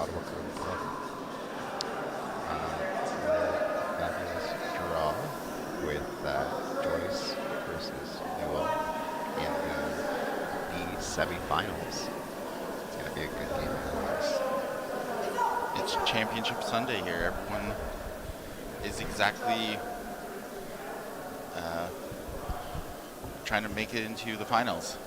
Ottawa Curling Club. It's a fabulous draw with Joyce versus Newell in the semifinals. It's going to be a good game of tennis. It's Championship Sunday here. Everyone is exactly trying to make it into the finals.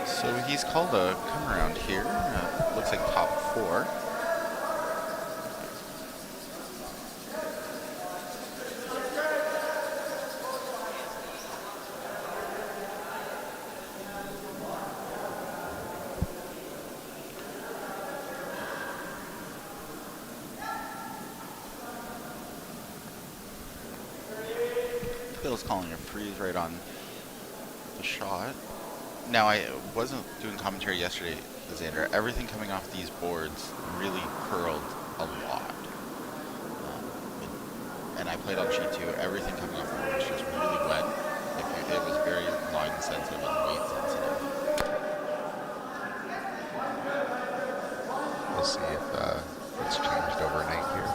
So he's called a come around here. Looks like top 4. Bill's calling a freeze right on the shot. Now, I wasn't doing commentary yesterday, Xander. Everything coming off these boards really curled a lot. And I played on sheet 2. Everything coming off the board was just really wet. It was very line sensitive and weight sensitive. We'll see if it's changed overnight here.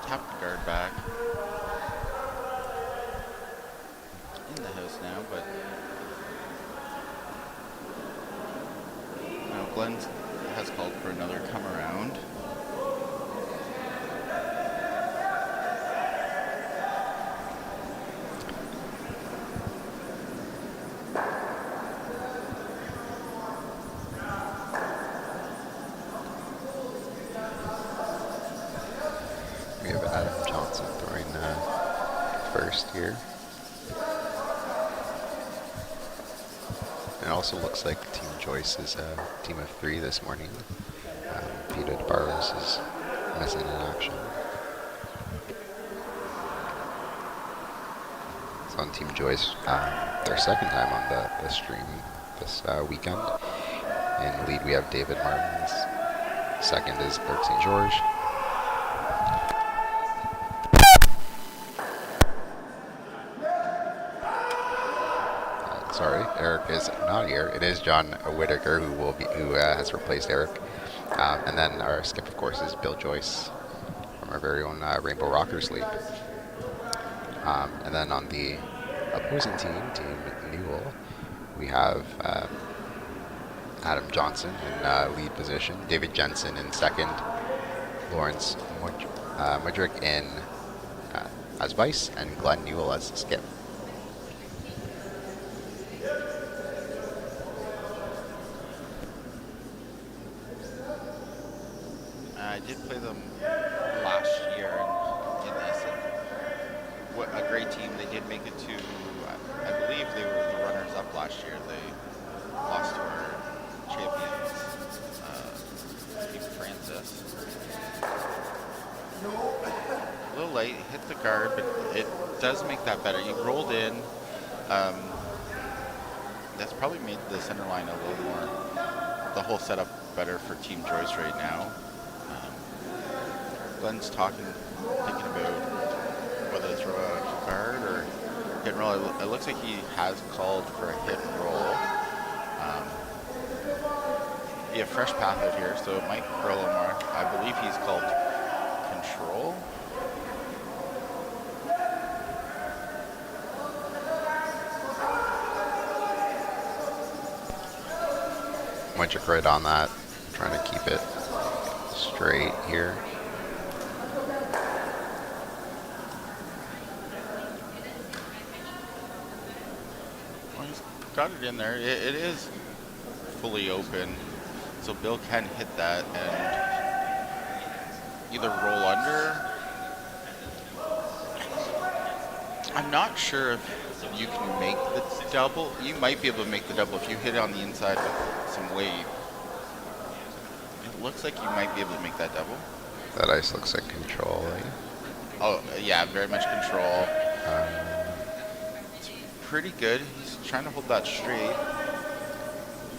Tap the guard back. In the house now, but now Glenn has called for another come around. We have Adam Johnson throwing first here. It also looks like Team Joyce is a team of 3 this morning. Peter Barros is missing in action. It's on Team Joyce, their second time on the stream this weekend. In the lead we have David Martins. Second is Eric St. George. Sorry, Eric is not here. It is John Whitaker who has replaced Eric. And then our skip, of course, is Bill Joyce from our very own Rainbow Rockers League. And then on the opposing team, Team Newell, we have Adam Johnson in lead position, David Jensen in second, Lawrence Mudrick in as vice, and Glenn Newell as skip. I did play them last year in this, and what a great team. They did make it to, I believe they were the runners-up last year. They lost to our champions, Steve Francis. A little late, hit the guard, but it does make that better. You rolled in. That's probably made the center line a little more, the whole setup better for Team Joyce right now. Glenn's thinking about whether to throw a guard or hit and roll. It looks like he has called for a hit and roll. Be a fresh path out here, so it might curl him more. I believe he's called control. Mudrick right on that, trying to keep it straight here. Got it in there. It is fully open, so Bill can hit that and either roll under. I'm not sure if you can make the double. You might be able to make the double if you hit it on the inside with some weight. It looks like you might be able to make that double. That ice looks like control. Oh, yeah, very much control. Uh, Pretty good. He's trying to hold that straight.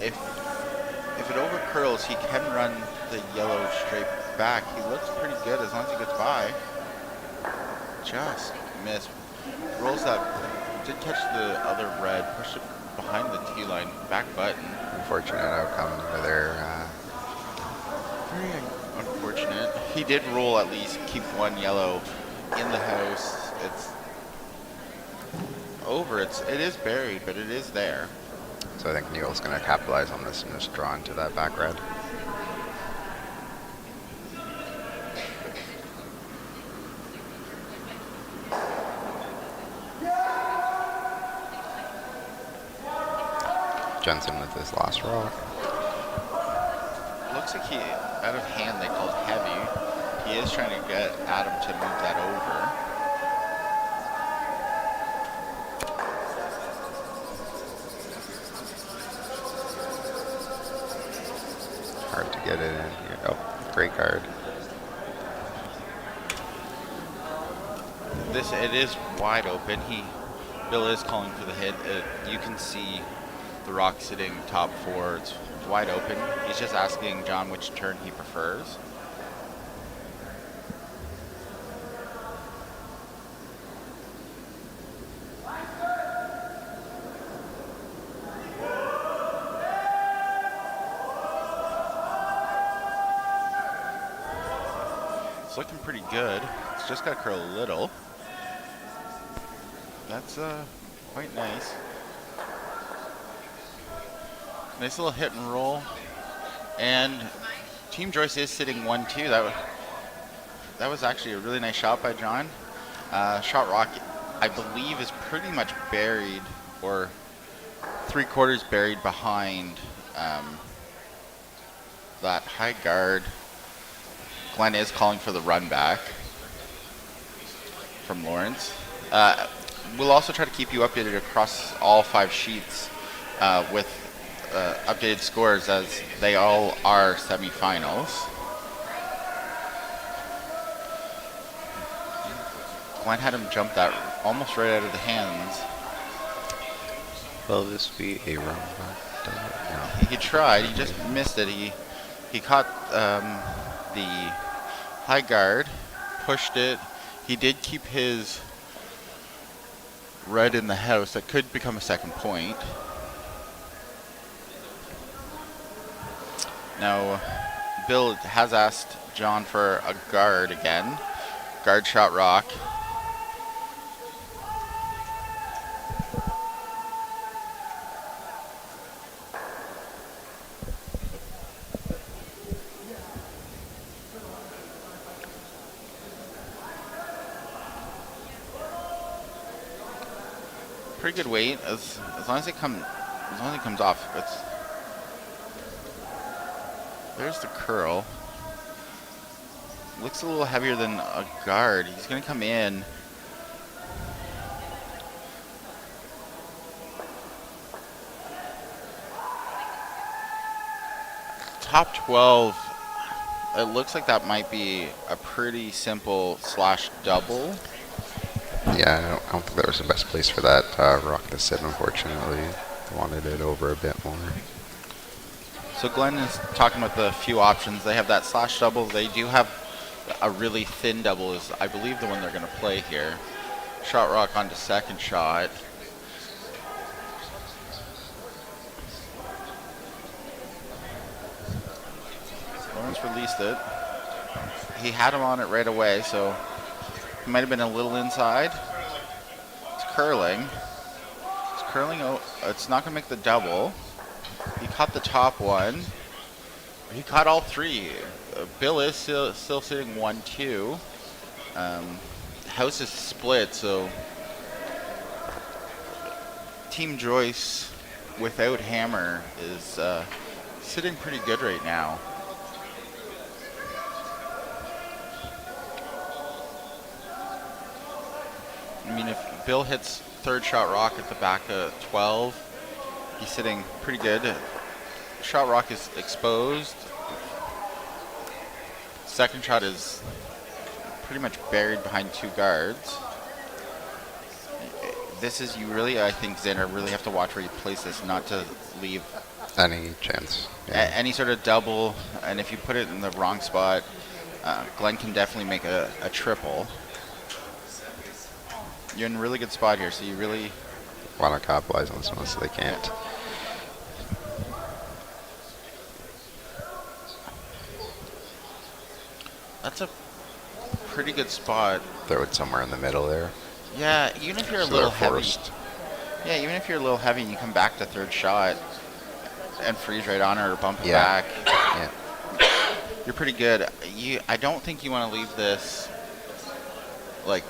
If it over curls, he can run the yellow straight back. He looks pretty good as long as he gets by. Just missed. Rolls that. Did catch the other red. Pushed it behind the T line. Back button. Unfortunate outcome for their. Very unfortunate. He did roll at least, keep one yellow in the house. It's over. It is buried, but it is there. So I think Neil's going to capitalize on this and just draw into that back red. Jensen with his last rock. Looks like he, out of hand, they called heavy. He is trying to get Adam to move that over. Hard to get it in here. Oh, great card. It is wide open. Bill is calling for the hit. You can see the rock sitting top four. It's wide open. He's just asking John which turn he prefers. It's looking pretty good. It's just got to curl a little. That's quite nice. Nice little hit and roll. And Team Joyce is sitting 1-2. That was actually a really nice shot by John. Shot rock, I believe, is pretty much buried, or 3/4 buried behind that high guard. Glenn is calling for the run back from Lawrence. We'll also try to keep you updated across all 5 sheets with updated scores, as they all are semifinals. Glenn had him jump that almost right out of the hands. Will this be a run back? No. He tried, he just missed it. He caught the high guard, pushed it. He did keep his red in the house. That could become a second point. Now, Bill has asked John for a guard again. Guard shot rock. Pretty good weight, as long as it comes off. There's the curl. Looks a little heavier than a guard. He's gonna come in. Top 12. It looks like that might be a pretty simple slash double. Yeah, I don't think that was the best place for that rock to sit, unfortunately. Wanted it over a bit more. So Glenn is talking about the few options. They have that slash double. They do have a really thin double, is I believe the one they're going to play here. Shot rock onto second shot. Lawrence released it. He had him on it right away, so he might have been a little inside. It's curling. It's curling. Oh, it's not going to make the double. He caught the top one. He caught all 3. Bill is still sitting 1-2. House is split, so Team Joyce without Hammer is sitting pretty good right now. I mean, if Bill hits third shot rock at the back of 12. He's sitting pretty good. Shot rock is exposed. Second shot is pretty much buried behind two guards. This is, you really, I think, Xander, really have to watch where you place this, not to leave Any chance? Yeah. any sort of double. And if you put it in the wrong spot, Glenn can definitely make a triple. You're in a really good spot here, so you really Want to capitalize on this one, so they can't. That's a pretty good spot. Throw it somewhere in the middle there. Yeah, even if you're a So little they're heavy. forced. Yeah, even if you're a little heavy and you come back to third shot and freeze right on it or bump it Yeah. back, Yeah. you're pretty good. I don't think you want to leave this like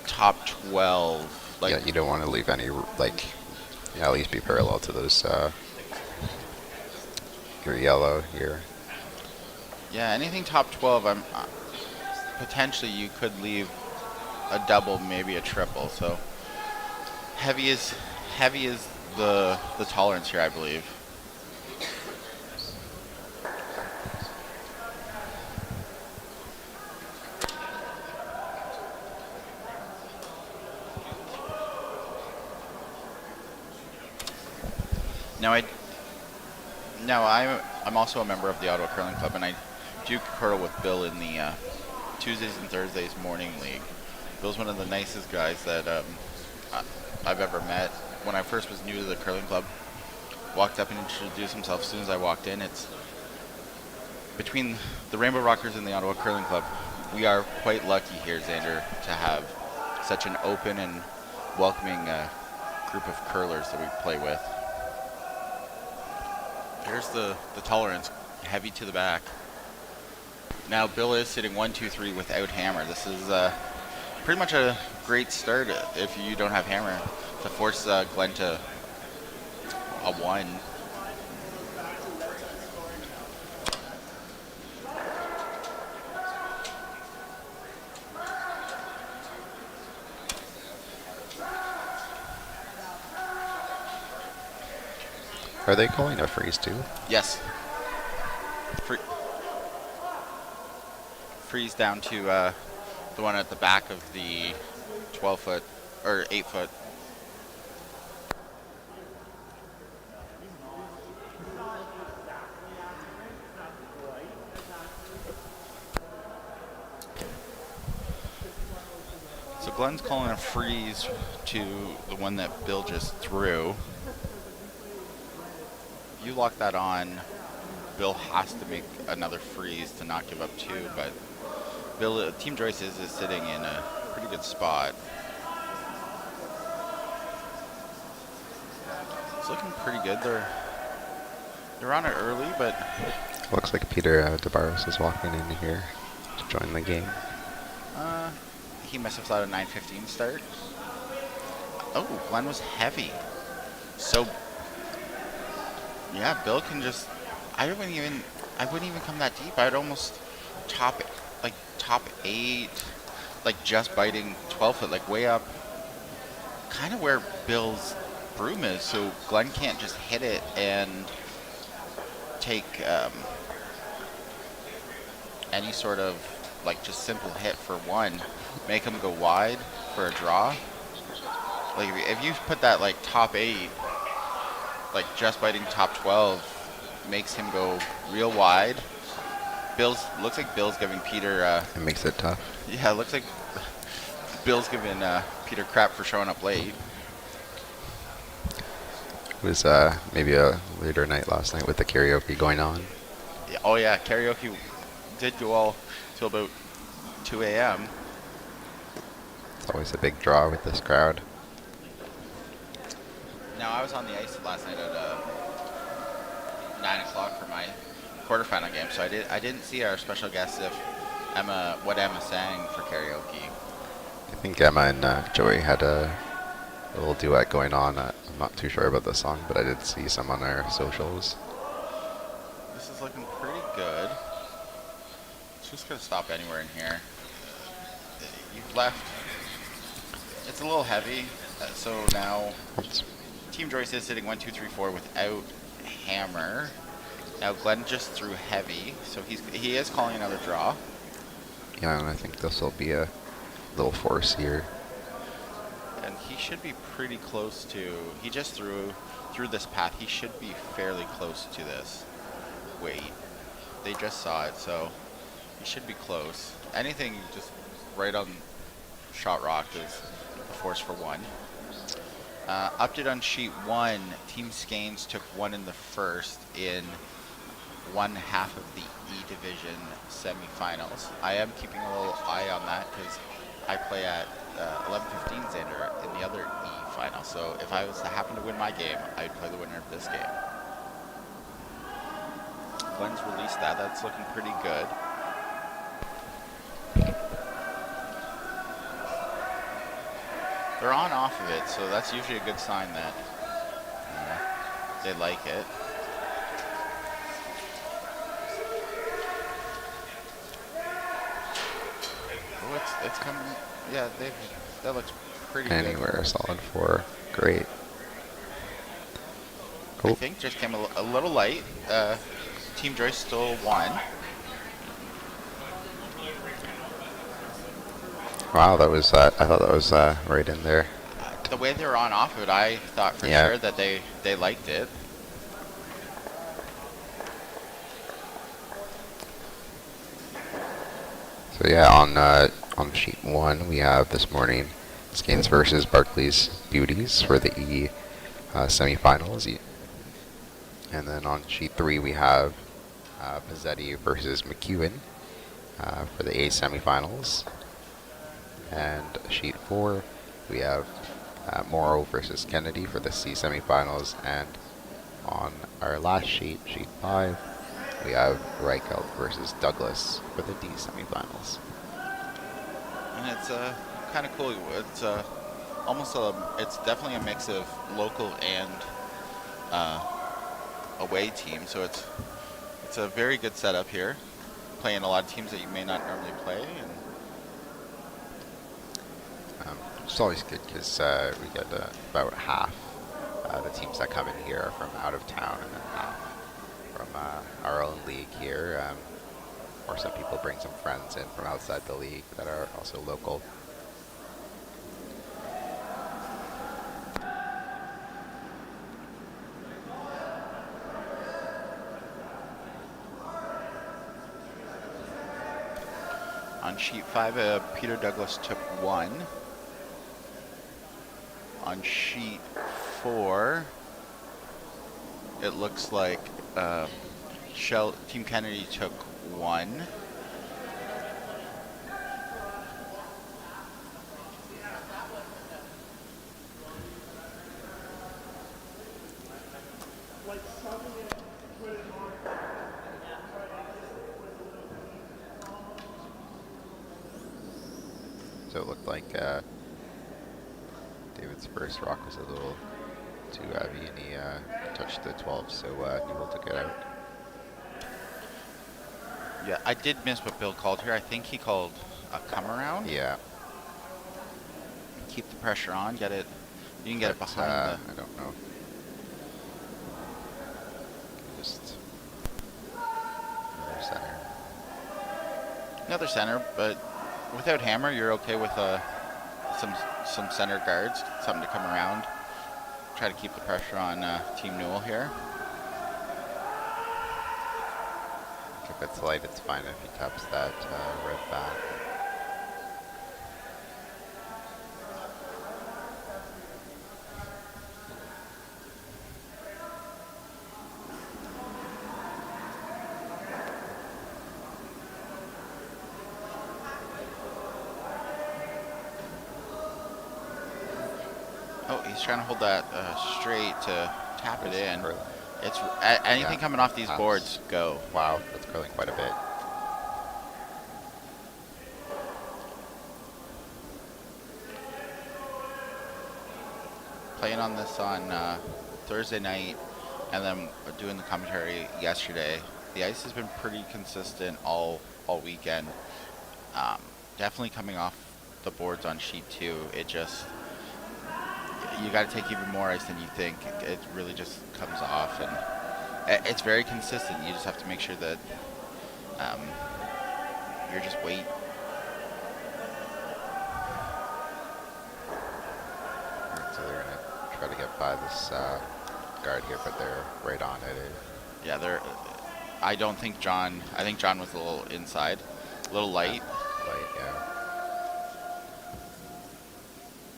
top 12. Like, Yeah, you don't want to leave any, like, yeah, at least be parallel to those, your yellow here. yeah, anything top 12, I'm potentially you could leave a double, maybe a triple. So heavy is the tolerance here, I believe. Now I'm also a member of the Ottawa Curling Club, and I do curl with Bill in the Tuesdays and Thursdays morning league. Bill's one of the nicest guys that I've ever met. When I first was new to the curling club, walked up and introduced himself as soon as I walked in. It's between the Rainbow Rockers and the Ottawa Curling Club, we are quite lucky here, Xander, to have such an open and welcoming group of curlers that we play with. Here's the tolerance, heavy to the back. Now Bill is sitting 1-2-3 without hammer. This is pretty much a great start if you don't have hammer to force Glenn to a 1. Are they calling a freeze too? Yes. Freeze down to the one at the back of the 12-foot or 8-foot. So Glenn's calling a freeze to the one that Bill just threw. You lock that on, Bill has to make another freeze to not give up 2, but Bill, Team Joyce is sitting in a pretty good spot. It's looking pretty good. They're on it early, but Looks like Peter DeBarros is walking in here to join the game. he must have thought a 9:15 start. Oh, Glenn was heavy. So yeah, Bill can just. I wouldn't even come that deep. I'd almost top 8, like just biting 12-foot, like way up, kind of where Bill's broom is. So Glenn can't just hit it and take any sort of like just simple hit for 1, make him go wide for a draw. Like if you put that like top 8. Like just biting top 12 makes him go real wide. Looks like Bill's giving Peter. It makes it tough. Yeah, it looks like Bill's giving Peter crap for showing up late. It was maybe a later night last night with the karaoke going on. Yeah, oh yeah, karaoke did go all till about 2 a.m. It's always a big draw with this crowd. Now I was on the ice last night at 9 o'clock for my quarterfinal game, so I didn't see our special guest what Emma sang for karaoke. I think Emma and Joey had a little duet going on. I'm not too sure about the song, but I did see some on our socials. This is looking pretty good. It's just gonna stop anywhere in here. You've left It's a little heavy. So now It's, Team Joyce is sitting 1, 2, 3, 4 without hammer. Now Glenn just threw heavy, so he is calling another draw. yeah, and I think this will be a little force here. And he should be pretty close to. He just through this path. He should be fairly close to this. Wait, they just saw it, so he should be close. Anything just right on shot rock is a force for one. Update on sheet one. Team Skeins took one in the first in one half of the E division semifinals. I am keeping a little eye on that because I play at 11:15 Xander in the other E final. So if I was to happen to win my game, I'd play the winner of this game. Glenn's released that. That's looking pretty good. They're on off of it, so that's usually a good sign that they like it. Oh, it's coming. Yeah, that looks pretty good. Anywhere, solid 4. Great. I Oh, think just came a little light. Team Joyce still won. wow, that was, I thought that was right in there. The way they were on off of it, I thought for Yeah. sure that they liked it. So yeah, on sheet 1 we have this morning Skeins versus Barclays Beauties for the E semifinals. And then on sheet 3 we have Pizzetti versus McEwen for the A semifinals. And sheet 4 we have Morrow versus Kennedy for the C semifinals. And on our last sheet, sheet 5, we have Reichelt versus Douglas for the D semifinals. And it's kind of cool. It's it's definitely a mix of local and away team. So it's a very good setup here. Playing a lot of teams that you may not normally play. And It's always good because we get about half the teams that come in here are from out of town, and then half from our own league here. Or some people bring some friends in from outside the league that are also local. on sheet 5, Peter Douglas took 1. On sheet 4, it looks like Team Kennedy took 1. So it looked like David's first rock was a little too heavy, and he touched the 12, so Newell took it out. Yeah, I did miss what Bill called here. I think he called a come around. Yeah. Keep the pressure on. Get it. You can get it behind I don't know. Just another center. another center, but without hammer, you're okay with some center guards, something to come around. Try to keep the pressure on Team Newell here. If it's light, it's fine if he taps that red back. Oh, he's trying to hold that straight to tap it in. Curling. It's anything Yeah, coming off these taps. boards, go. Wow, that's curling quite a bit. Playing on this on Thursday night, and then doing the commentary yesterday. The ice has been pretty consistent all weekend. Definitely coming off the boards on sheet 2, it just you got to take even more ice than you think. It really just comes off, and it's very consistent. You just have to make sure that um, you're just wait. Alright, so they're gonna try to get by this guard here, but they're right on it. Yeah, they're. I don't think John. I think John was a little inside, a little light. Light, yeah.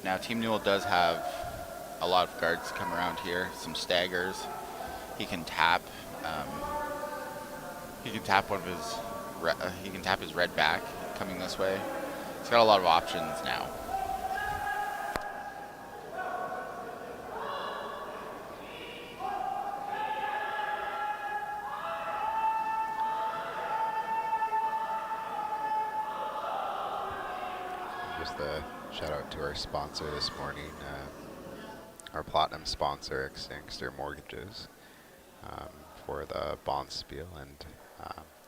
Now Team Newell does have a lot of guards come around here. Some staggers. He can tap. Um, he can tap one of his. He can tap his red back coming this way. He's got a lot of options now. Just a shout out to our sponsor this morning, our platinum sponsor, Extinguisher Mortgages, um, for the bond spiel, and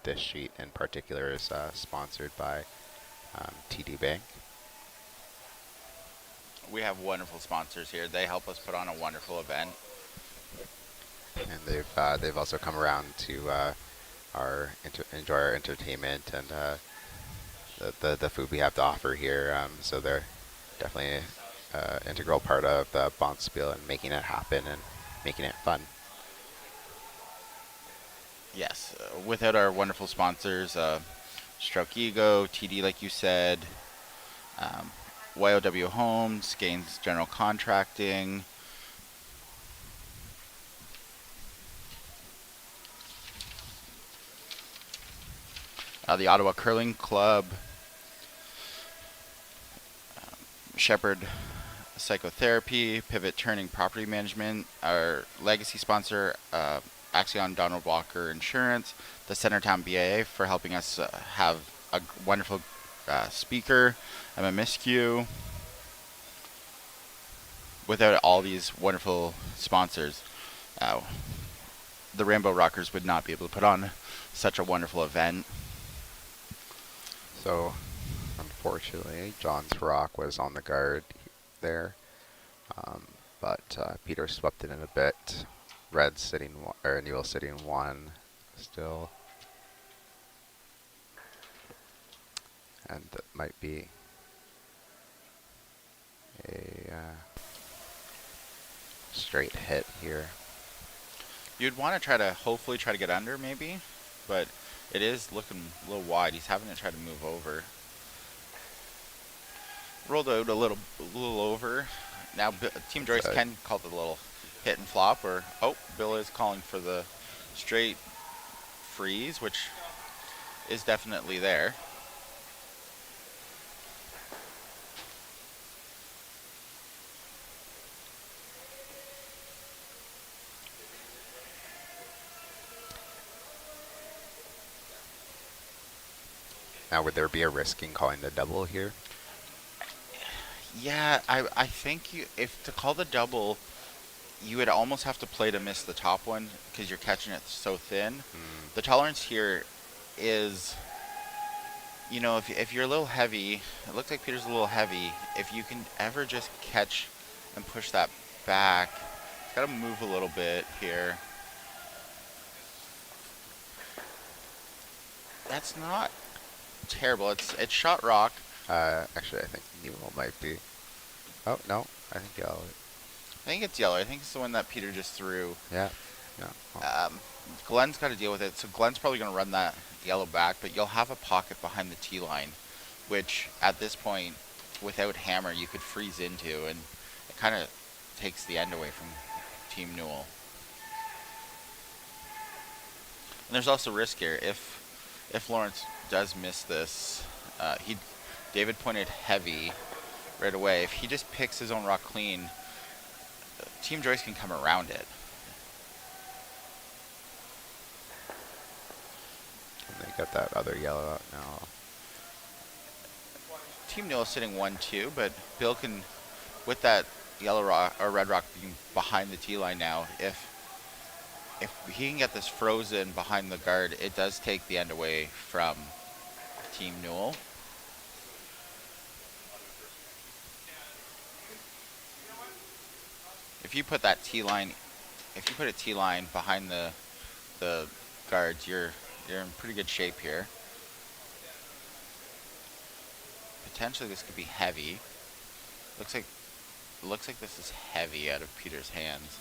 this sheet in particular is sponsored by TD Bank. We have wonderful sponsors here. They help us put on a wonderful event. And they've also come around to enjoy our entertainment and the food we have to offer here. So they're definitely an integral part of the Bonspiel and making it happen and making it fun. Yes, without our wonderful sponsors, Stroke Ego, TD, like you said, YOW Homes, Gaines General Contracting, the Ottawa Curling Club, Shepherd Psychotherapy, Pivot Turning Property Management, our legacy sponsor, Axion Donald Walker Insurance, the Centertown BAA for helping us have a wonderful speaker, Emma Miskew. Without all these wonderful sponsors, the Rainbow Rockers would not be able to put on such a wonderful event. So, unfortunately, John's Rock was on the guard there, but Peter swept it in a bit. Red sitting, or Newell sitting 1 still, and that might be a straight hit here. You'd want to hopefully try to get under maybe, but it is looking a little wide. He's having to try to move over. Rolled out a little over. Now Team Joyce can call it a little hit and flop, or Bill is calling for the straight freeze, which is definitely there. Now, would there be a risk in calling the double here? Yeah, I think if to call the double, you would almost have to play to miss the top one because you're catching it so thin. The tolerance here is, if you're a little heavy, it looks like Peter's a little heavy. If you can ever just catch and push that back, it's got to move a little bit here. That's not terrible. It's shot rock. Actually, I think Newell might be. Oh, no, I think yellow. I think it's yellow. I think it's the one that Peter just threw. Yeah. Oh. Glenn's got to deal with it. So Glenn's probably going to run that yellow back, but you'll have a pocket behind the tee line, which at this point, without hammer, you could freeze into, and it kind of takes the end away from Team Newell. And there's also risk here. If Lawrence does miss this, David pointed heavy right away. If he just picks his own rock clean, Team Joyce can come around it. And they got that other yellow out now. Team Newell sitting 1-2, but Bill can, with that yellow rock or red rock being behind the tee line now, if he can get this frozen behind the guard, it does take the end away from Team Newell. if you put that T line, if you put a T line behind the guards, you're in pretty good shape here. Potentially this could be heavy. Looks like looks like this is heavy out of Peter's hands.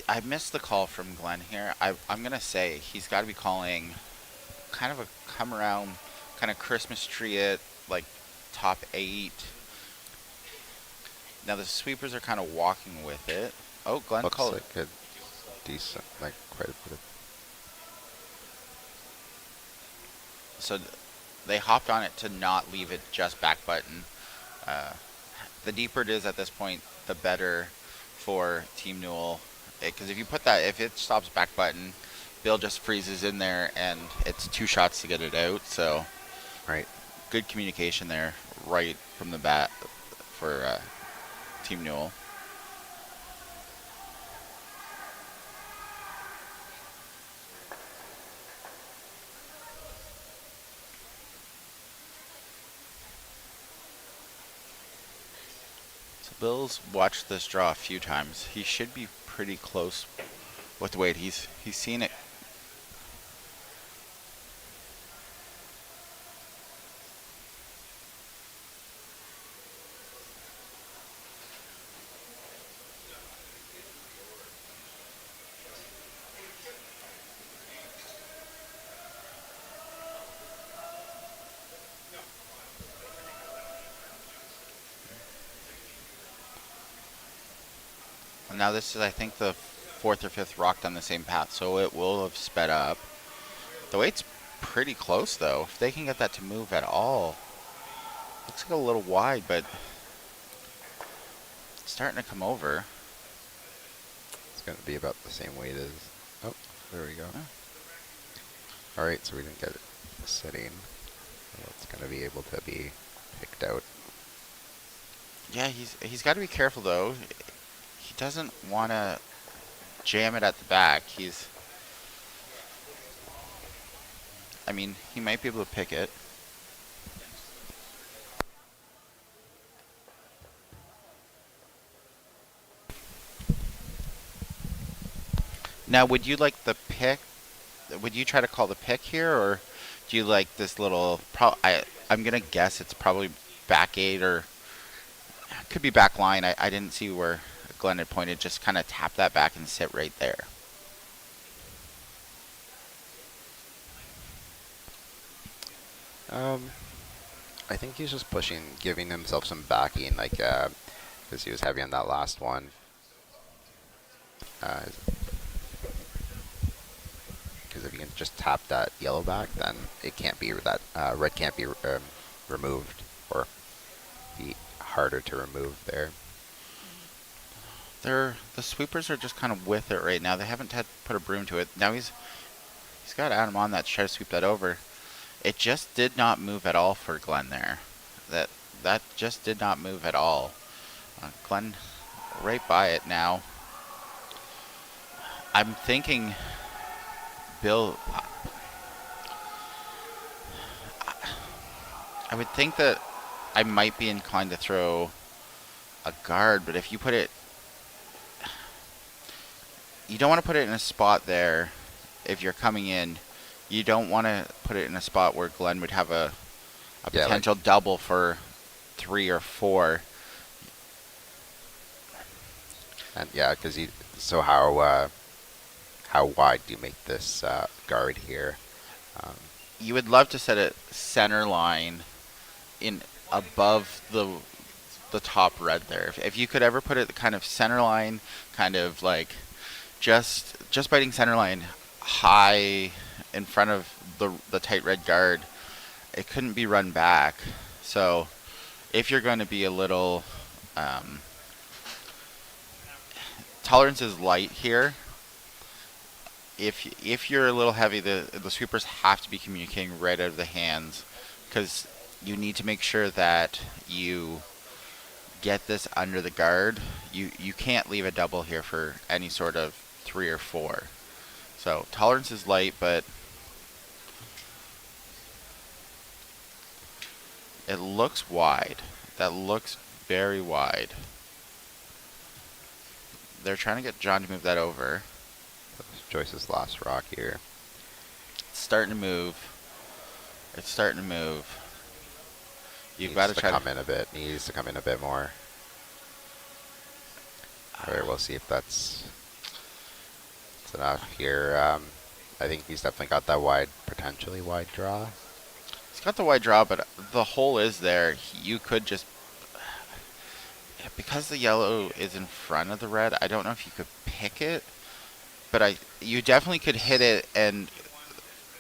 I missed the call from Glenn here. I'm gonna say he's got to be calling kind of a come around, kind of Christmas tree it, like top 8. Now the sweepers are kind of walking with it. Oh, Glenn Looks called it. like a decent, like quite a bit of. So they hopped on it to not leave it just back button. Uh, the deeper it is at this point, the better for Team Newell. Because if you put that, if it stops back button, Bill just freezes in there, and it's 2 shots to get it out. So Right. good communication there, right from the bat for Team Newell. So Bill's watched this draw a few times. He should be pretty close with the weight. He's seen it. Now this is, I think, the 4th or 5th rocked on the same path, so it will have sped up. The weight's pretty close, though. If they can get that to move at all. Looks like a little wide, but it's starting to come over. It's going to be about the same weight as. Oh, there we go. Huh. All right, so we didn't get it sitting. So it's going to be able to be picked out. Yeah, he's got to be careful, though. He doesn't want to jam it at the back. I mean, he might be able to pick it. Now, would you like the pick? Would you try to call the pick here, or do you like this little? I'm gonna guess it's probably back 8 or could be back line. I didn't see where Glenn had pointed. Just kind of tap that back and sit right there. I think he's just pushing, giving himself some backing, like, because he was heavy on that last one. Because if you can just tap that yellow back, then it can't be that red can't be removed, or be harder to remove there. The sweepers are just kind of with it right now. They haven't had to put a broom to it. Now he's got Adam on that to try to sweep that over. It just did not move at all for Glenn there. That just did not move at all. Glenn right by it now. I'm thinking Bill. I would think that I might be inclined to throw a guard, but if you put it, you don't want to put it in a spot there. If you're coming in, you don't want to put it in a spot where Glenn would have a Yeah, potential double for 3 or 4. And yeah, because he. So how wide do you make this guard here? You would love to set it center line in above the top red there. If you could ever put it kind of center line, kind of like just biting center line, high in front of the tight red guard, it couldn't be run back. So if you're going to be a little um, tolerance is light here. If you're a little heavy, the sweepers have to be communicating right out of the hands, because you need to make sure that you get this under the guard. You can't leave a double here for any sort of 3 or 4. So tolerance is light, but it looks wide. That looks very wide. They're trying to get John to move that over. Joyce's last rock here. It's starting to move. It's starting to move. You've Needs got to to try come in a bit. Needs to come in a bit more. Alright, we'll see if that's enough here. I think he's definitely got that wide, potentially wide draw. He's got the wide draw, but the hole is there. You could just, because the yellow is in front of the red, I don't know if you could pick it, but you definitely could hit it and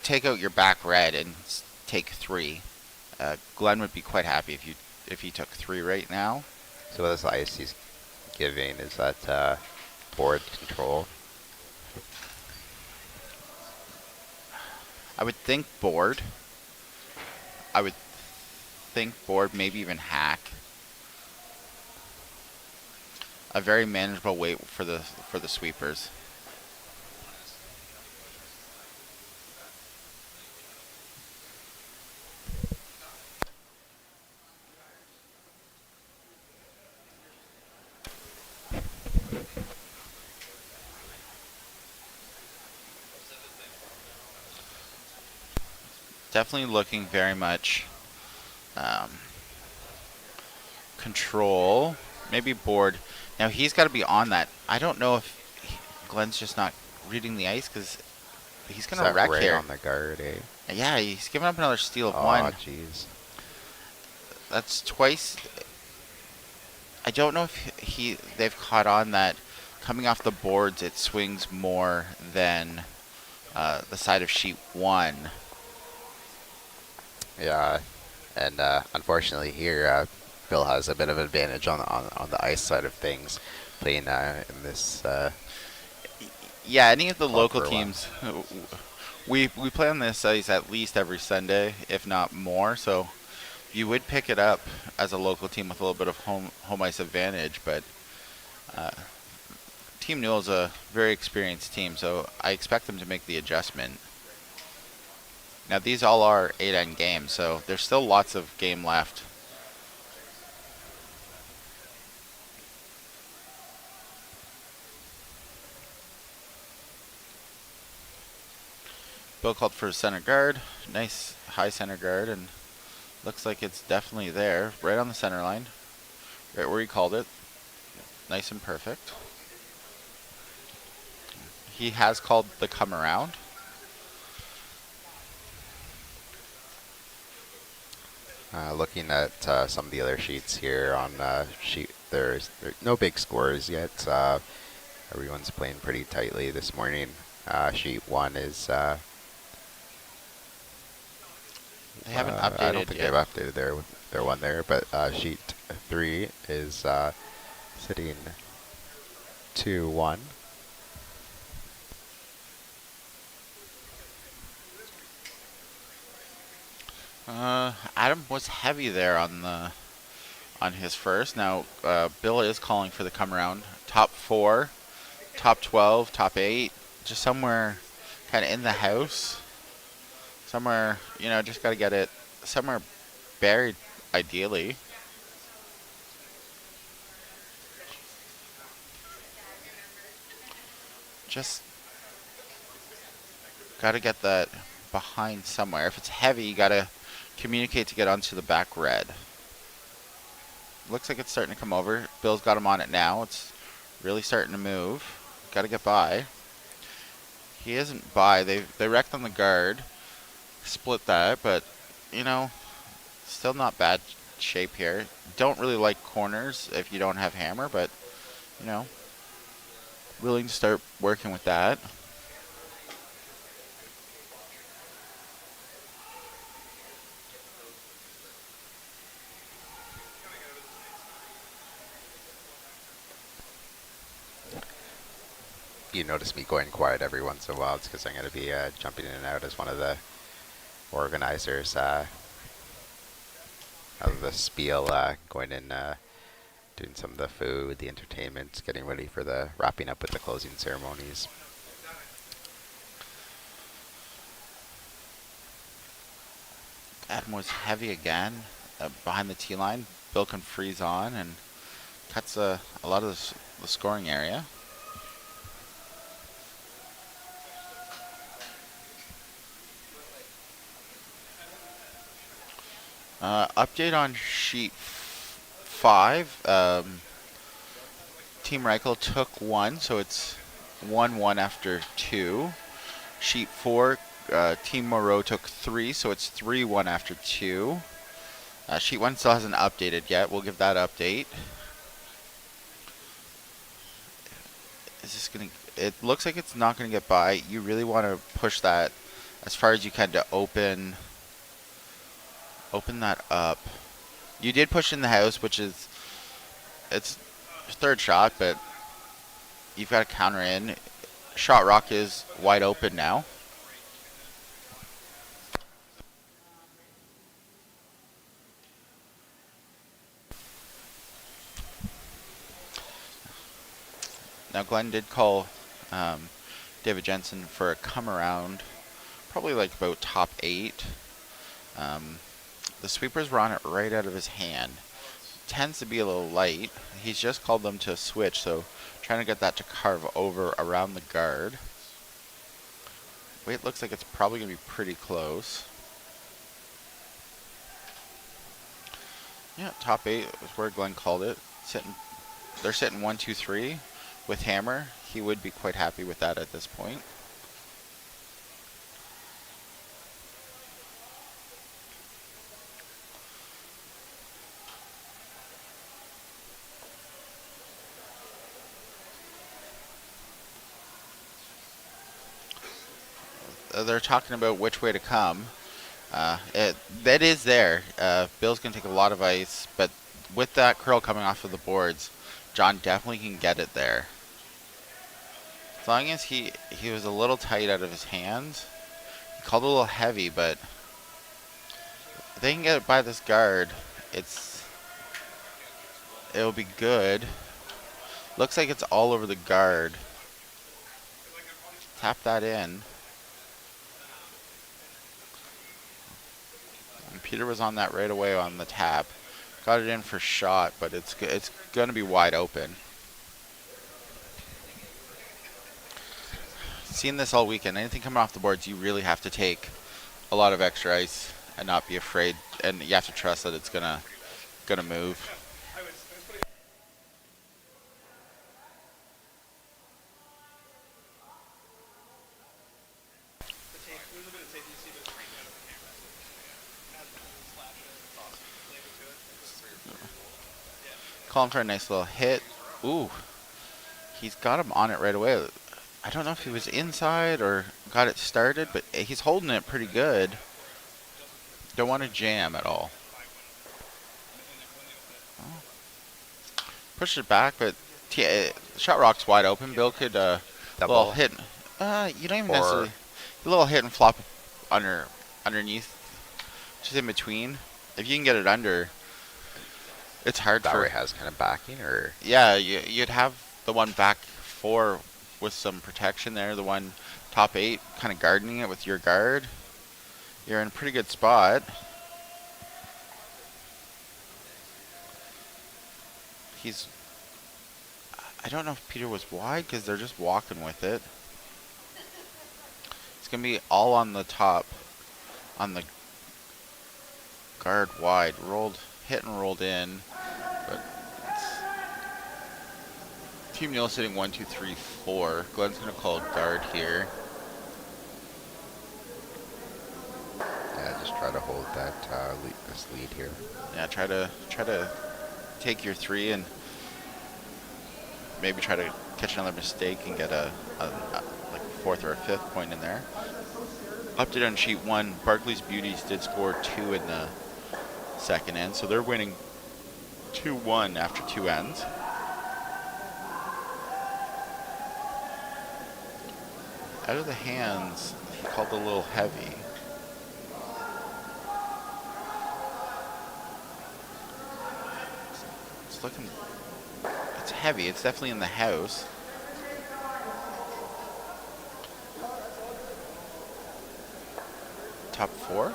take out your back red and take 3. Glenn would be quite happy if he took 3 right now. So this ice he's giving is that board control. I would think board. I would think board, maybe even hack. A very manageable weight for the sweepers. Definitely looking very much control, maybe board. Now he's got to be on that. I don't know if Glenn's just not reading the ice, because he's going to wreck right here. On the guard, eh? Yeah, he's giving up another steal of Oh, 1. jeez. That's twice. I don't know if they've caught on that coming off the boards it swings more than the side of sheet 1. Yeah, and unfortunately here, Bill has a bit of advantage on the ice side of things, playing in this. Yeah, any of the Club local for a while. teams, we play on this ice at least every Sunday, if not more. So you would pick it up as a local team with a little bit of home ice advantage, but Team Newell is a very experienced team, so I expect them to make the adjustment. Now these all are 8-end games, so there's still lots of game left. Bill called for a center guard, nice high center guard, and looks like it's definitely there, right on the center line, right where he called it. Nice and perfect. He has called the come around. Looking at some of the other sheets here on sheet, there's no big scores yet. Everyone's playing pretty tightly this morning. Sheet 1 is. They haven't updated I don't think yet. they've updated their one there, but sheet 3 is sitting 2-1. Adam was heavy there on his first. Now Bill is calling for the come around. Top 4, top 12, top 8, just somewhere kind of in the house. Somewhere, just got to get it somewhere buried, ideally. Just got to get that behind somewhere. If it's heavy, you got to communicate to get onto the back red. Looks like it's starting to come over. Bill's got him on it now. It's really starting to move. Got to get by. He isn't by. They wrecked on the guard. Split that, but, still not bad shape here. Don't really like corners if you don't have hammer, but, willing to start working with that. you notice me going quiet every once in a while, it's because I'm going to be jumping in and out as one of the organizers of the spiel, going in, doing some of the food, the entertainment, getting ready for the wrapping up with the closing ceremonies. Adam was heavy again behind the tee line. Bill can freeze on and cuts a lot of the scoring area. Update on sheet 5. Team Reichel took 1, so it's 1-1 after 2. Sheet 4, Team Moreau took 3, so it's 3-1 after 2. Sheet 1 still hasn't updated yet. We'll give that update. Is this gonna? It looks like it's not gonna get by. You really want to push that as far as you can to open that up. You did push in the house, which is it's third shot, but you've got to counter in. Shot rock is wide open now. Now Glenn did call David Jensen for a come around, probably like about top 8. The sweepers were on it right out of his hand. Tends to be a little light. He's just called them to switch, so trying to get that to carve over around the guard. Weight looks like it's probably going to be pretty close. Yeah, top 8 is where Glenn called it. They're sitting 1, 2, 3 with hammer. He would be quite happy with that at this point. They're talking about which way to come. That is there. Bill's going to take a lot of ice, but with that curl coming off of the boards, John definitely can get it there. As long as he was a little tight out of his hands. He called it a little heavy, but if they can get it by this guard, it'll be good. Looks like it's all over the guard. Tap that in. And Peter was on that right away on the tap. Got it in for shot, but it's going to be wide open. Seen this all weekend. Anything coming off the boards, you really have to take a lot of extra ice and not be afraid, and you have to trust that it's gonna move. Calling for a nice little hit. Ooh, he's got him on it right away. I don't know if he was inside or got it started, but he's holding it pretty good. Don't want to jam at all. Oh. Pushed it back, but shot rock's wide open. Bill could little hit. You don't even necessarily. A little hit and flop underneath, just in between. If you can get it under, it's hard. That way has kind of backing, or yeah, you'd have the one back 4 with some protection there. The one top 8 kind of gardening it with your guard. You're in a pretty good spot. I don't know if Peter was wide because they're just walking with it. It's going to be all on the top, on the guard wide. Hit and rolled in. But Team Neil sitting 1, 2, 3, 4. Glenn's going to call guard here. yeah, just try to hold that this lead here. Yeah, try to take your 3 and maybe try to catch another mistake and get a like a 4th or a 5th point in there. Update on sheet 1. Barclays Beauties did score 2 in the second end, so they're winning 2-1 after 2 ends. out of the hands, he called a little heavy. It's looking, it's heavy. It's definitely in the house. Top 4?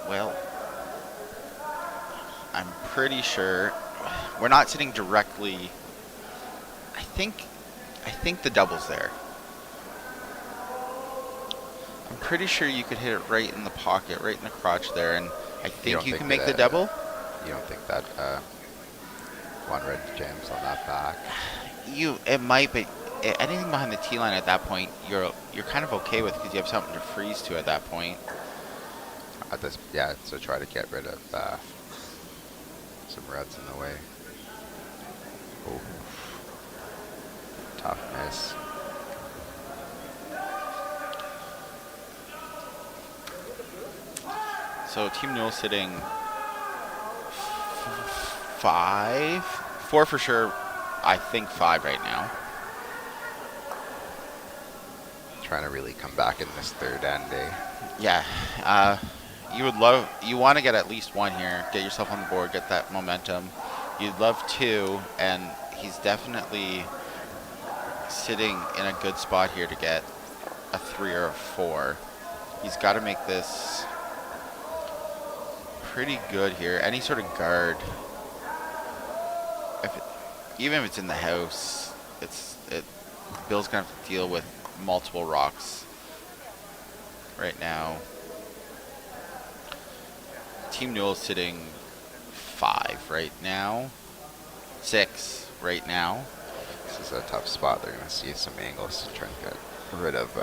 Well, I'm pretty sure we're not sitting directly. I think the double's there. I'm pretty sure you could hit it right in the pocket, right in the crotch there, and I think you can make the double. You don't think that one red jams on that back? It might, but anything behind the T line at that point, you're kind of okay with because you have something to freeze to at that point. Yeah. So try to get rid of some reds in the way. Oh, tough miss. So Team Newell sitting 5, 4 for sure. I think 5 right now. Trying to really come back in this third end, eh? Yeah. You want to get at least 1 here, get yourself on the board, get that momentum. You'd love 2, and he's definitely sitting in a good spot here to get a 3 or a 4. He's got to make this pretty good here. Any sort of guard, even if it's in the house, Bill's gonna have to deal with multiple rocks right now. Team Newell's sitting 5 right now, 6 right now. This is a tough spot. They're gonna see some angles to try and get rid of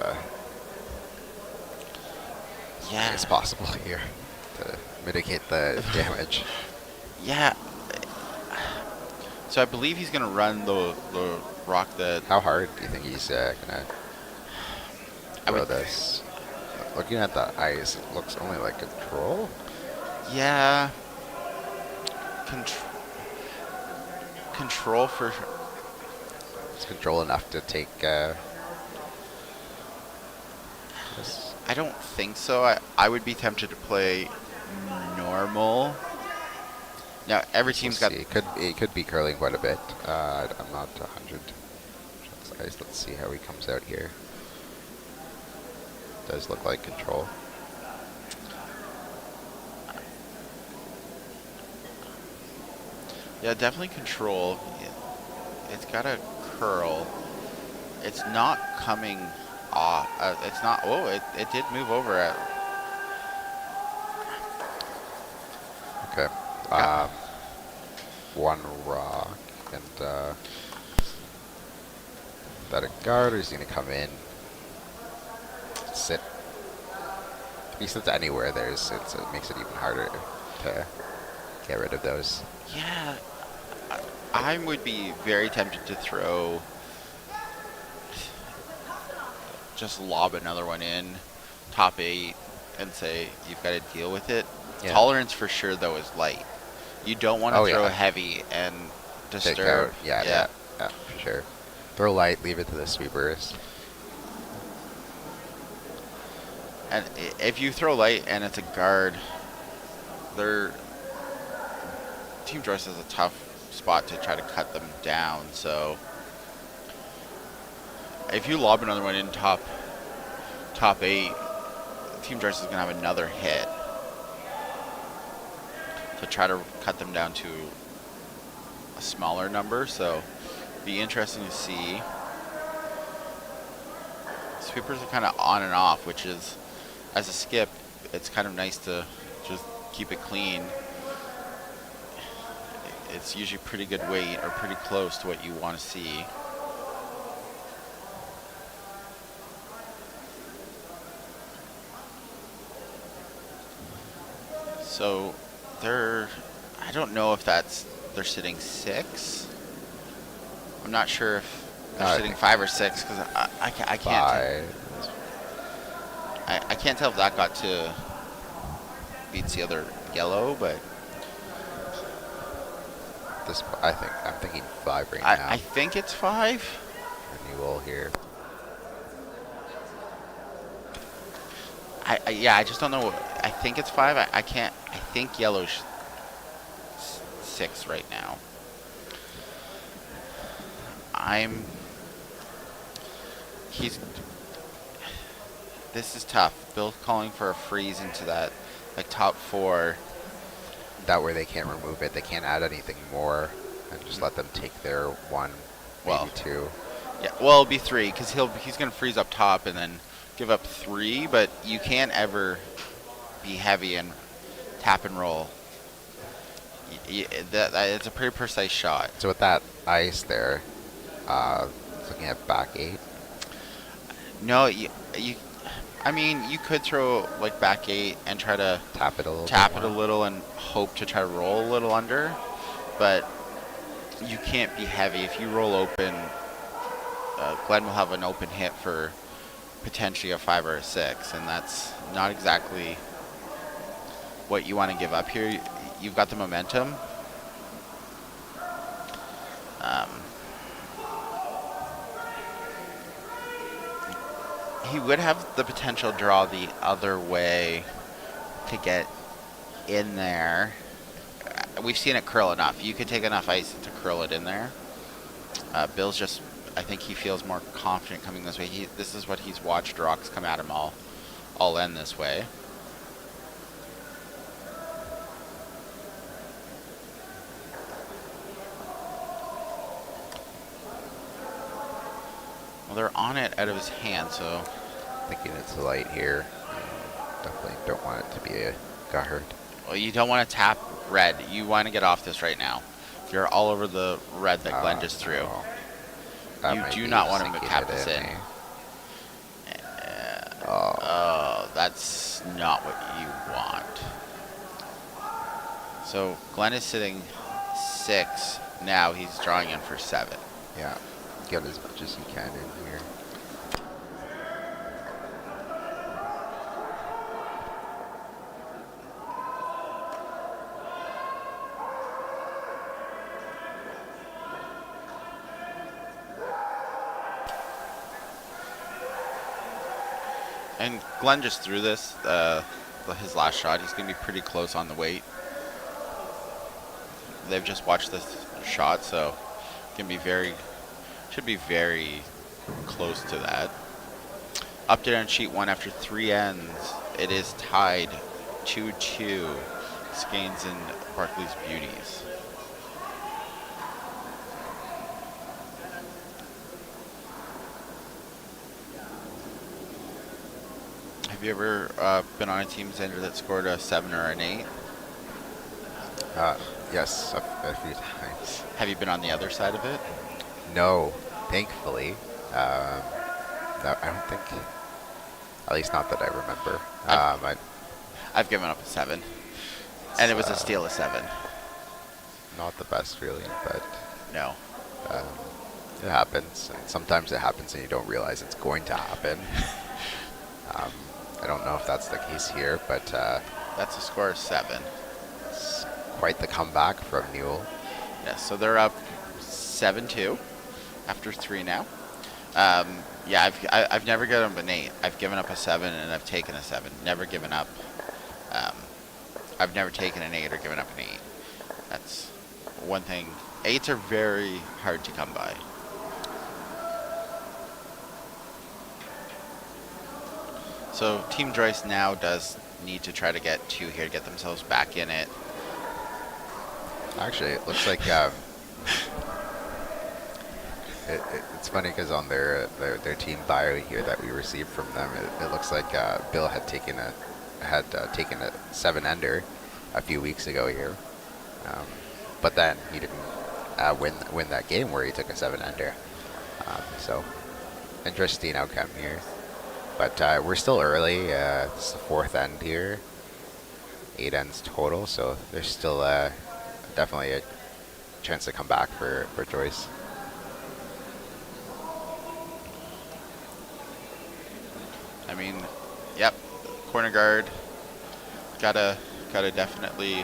as possible here to mitigate the damage. Yeah. So I believe he's going to run the rock that... How hard do you think he's going to throw this? Looking at the ice, it looks only like control. Yeah. Control for sure. Is control enough to take this? I don't think so. I would be tempted to play normal. Now every team's got. It could be curling quite a bit. I'm not 100. Let's see how he comes out here. Does look like control. Yeah, definitely control. It's got a curl. It's not coming off. It's not. Oh, it did move over at. Okay. One rock and that a guard, or is he gonna come in? Sit. If he sits anywhere, it makes it even harder to get rid of those. Yeah, I would be very tempted to throw. Just lob another one in, top 8, and say you've got to deal with it. Yeah. Tolerance for sure, though, is light. You don't want to throw heavy and disturb. Yeah, for sure. Throw light, leave it to the sweepers. And if you throw light and it's a guard, Team Joyce is a tough spot to try to cut them down. So if you lob another one in top 8, Team Joyce is going to have another hit to try to cut them down to a smaller number. So be interesting to see. Sweepers are kind of on and off, which is, as a skip, it's kind of nice to just keep it clean. It's usually pretty good weight or pretty close to what you want to see. So I don't know if they're sitting 6. I'm not sure if they're sitting 5 or 6 because I can't. I can't tell if that got to beats the other yellow, but this, I'm thinking 5 right I now think it's 5. for Newell here. Yeah, I just don't know. I think it's 5. I can't. I think yellow's 6 right now. I'm. He's. This is tough. Bill's calling for a freeze into that, like, top 4. That way they can't remove it. They can't add anything more, and just let them take their 1, Well, maybe 2. yeah. Well, it'll be 3 because he's gonna freeze up top and then give up 3. But you can't ever be heavy and tap and roll. It's a pretty precise shot. So with that ice there, looking at back 8. No, I mean, you could throw like back 8 and try to Tap it a little tap bit it a more. little and hope to try to roll a little under, but you can't be heavy. If you roll open, Glenn will have an open hit for potentially a 5 or a 6, and that's not exactly what you want to give up here. You've got the momentum. Um, he would have the potential to draw the other way to get in there. We've seen it curl enough. You could take enough ice to curl it in there. Bill's just, I think he feels more confident coming this way. This is what he's watched rocks come at him all in this way. Well, they're on it out of his hand, so Thinking it's light here. Definitely don't want it to be a guard. well, you don't want to tap red. You want to get off this right now. You're all over the red that Glenn just threw. No. That You might do be not want him to sinking tap it this in. Oh, Oh, that's not what you want. So Glenn is sitting 6 now. He's drawing in for 7. yeah. Get as much as you can in here. And Glenn just threw this, his last shot. He's going to be pretty close on the weight. They've just watched this shot, so should be very close to that. Update on sheet 1 after 3 ends. It is tied 2-2. Skanes and Barkley's Beauties. Have you ever been on a team's ender that scored a 7 or an 8? Yes, a few times. Have you been on the other side of it? No, thankfully. No, I don't think. At least not that I remember. I've given up a 7, and it was a It's, steal of 7. not the best feeling, but No. um, it happens. And sometimes it happens and you don't realize it's going to happen. I don't know if that's the case here, but That's a score of 7. it's quite the comeback from Newell. Yes, so they're up 7-2 after 3 now. Yeah, I've never given up an 8. I've given up a 7 and I've taken a 7. Never given up. I've never taken an 8 or given up an 8. That's one thing. 8s are very hard to come by. So Team Joyce now does need to try to get 2 here to get themselves back in it. Actually, it looks like it's funny because on their team bio here that we received from them, it looks like Bill had taken a 7-ender a few weeks ago here, but then he didn't win that game where he took a 7-ender. So interesting outcome here, but we're still early. This is the 4th end here, 8 ends total, so there's still definitely a chance to come back for Joyce. I mean, yep, corner guard. Gotta definitely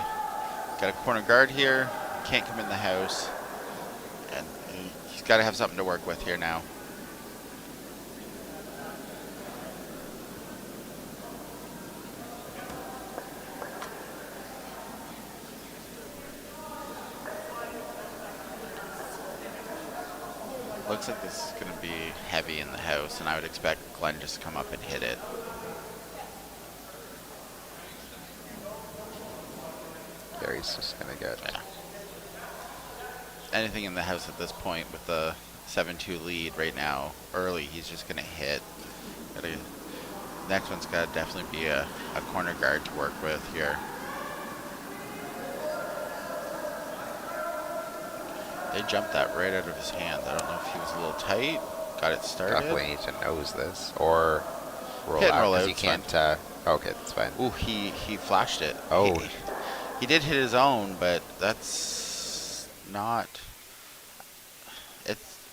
got a corner guard here. can't come in the house, and he's got to have something to work with here now. Looks like this is going to be heavy in the house, and I would expect Glenn just to come up and hit it. There, he's just going to get... Yeah. Anything in the house at this point with the 7-2 lead right now, early, he's just going to hit. Next one's got to definitely be a corner guard to work with here. They jumped that right out of his hand. I don't know if he was a little tight. Got it started. Definitely need to nose this or roll Hit and out roll because out, you it's can't. Okay, that's fine. Ooh, he flashed it. Oh. He did hit his own, but that's not.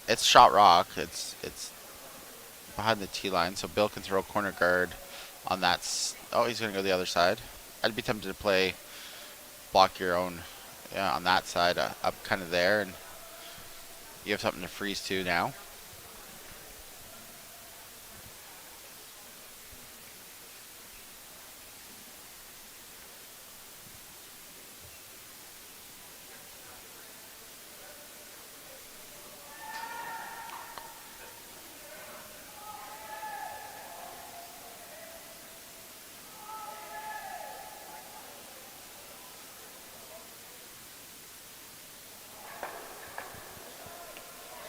It's shot rock. It's behind the tee line, so Bill can throw corner guard on that. Oh, he's gonna go the other side. I'd be tempted to play block your own, yeah, on that side, up kind of there, and you have something to freeze to now.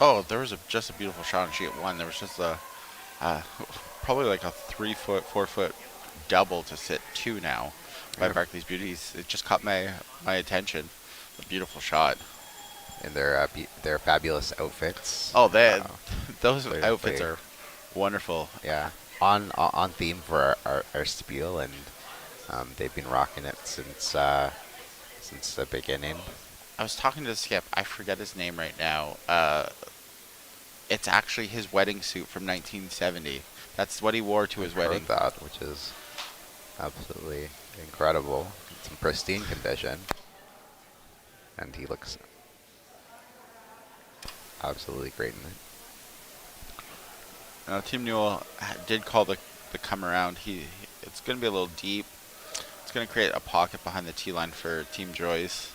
Oh, there was just a beautiful shot on sheet one. There was just a probably like a 3-foot, 4-foot double to sit two now by Barclays Beauties. It just caught my attention. A beautiful shot. In their fabulous outfits. Oh, those They're outfits very- are wonderful. Yeah, on theme for our spiel, and they've been rocking it since the beginning. I was talking to Skip. I forget his name right now. It's actually his wedding suit from 1970. That's what he wore to his Heard wedding. that, which is absolutely incredible. It's in pristine condition, and he looks absolutely great in it. Now, Team Newell did call the come around. It's going to be a little deep. It's going to create a pocket behind the tee line for Team Joyce.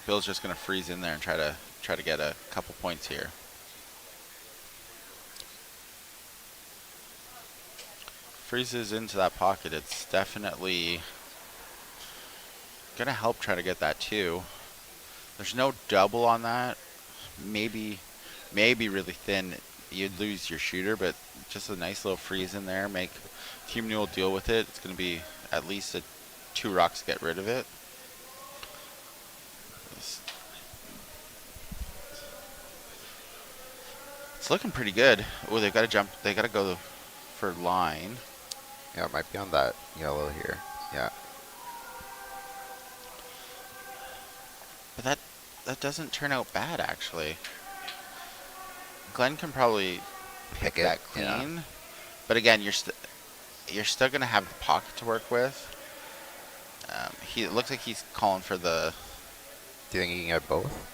Bill's just going to freeze in there and try to get a couple points here. Freezes into that pocket. It's definitely going to help try to get that too. There's no double on that. Maybe really thin. You'd lose your shooter, but just a nice little freeze in there. Make Team Newell deal with it. It's going to be at least 2 rocks to get rid of it. It's looking pretty good. Oh, they've got to jump. They got to go for line. Yeah, it might be on that yellow here. Yeah. But that doesn't turn out bad, actually. Glenn can probably pick that clean. Yeah. But again, you're still going to have the pocket to work with. It looks like he's calling for the... Do you think you can get both?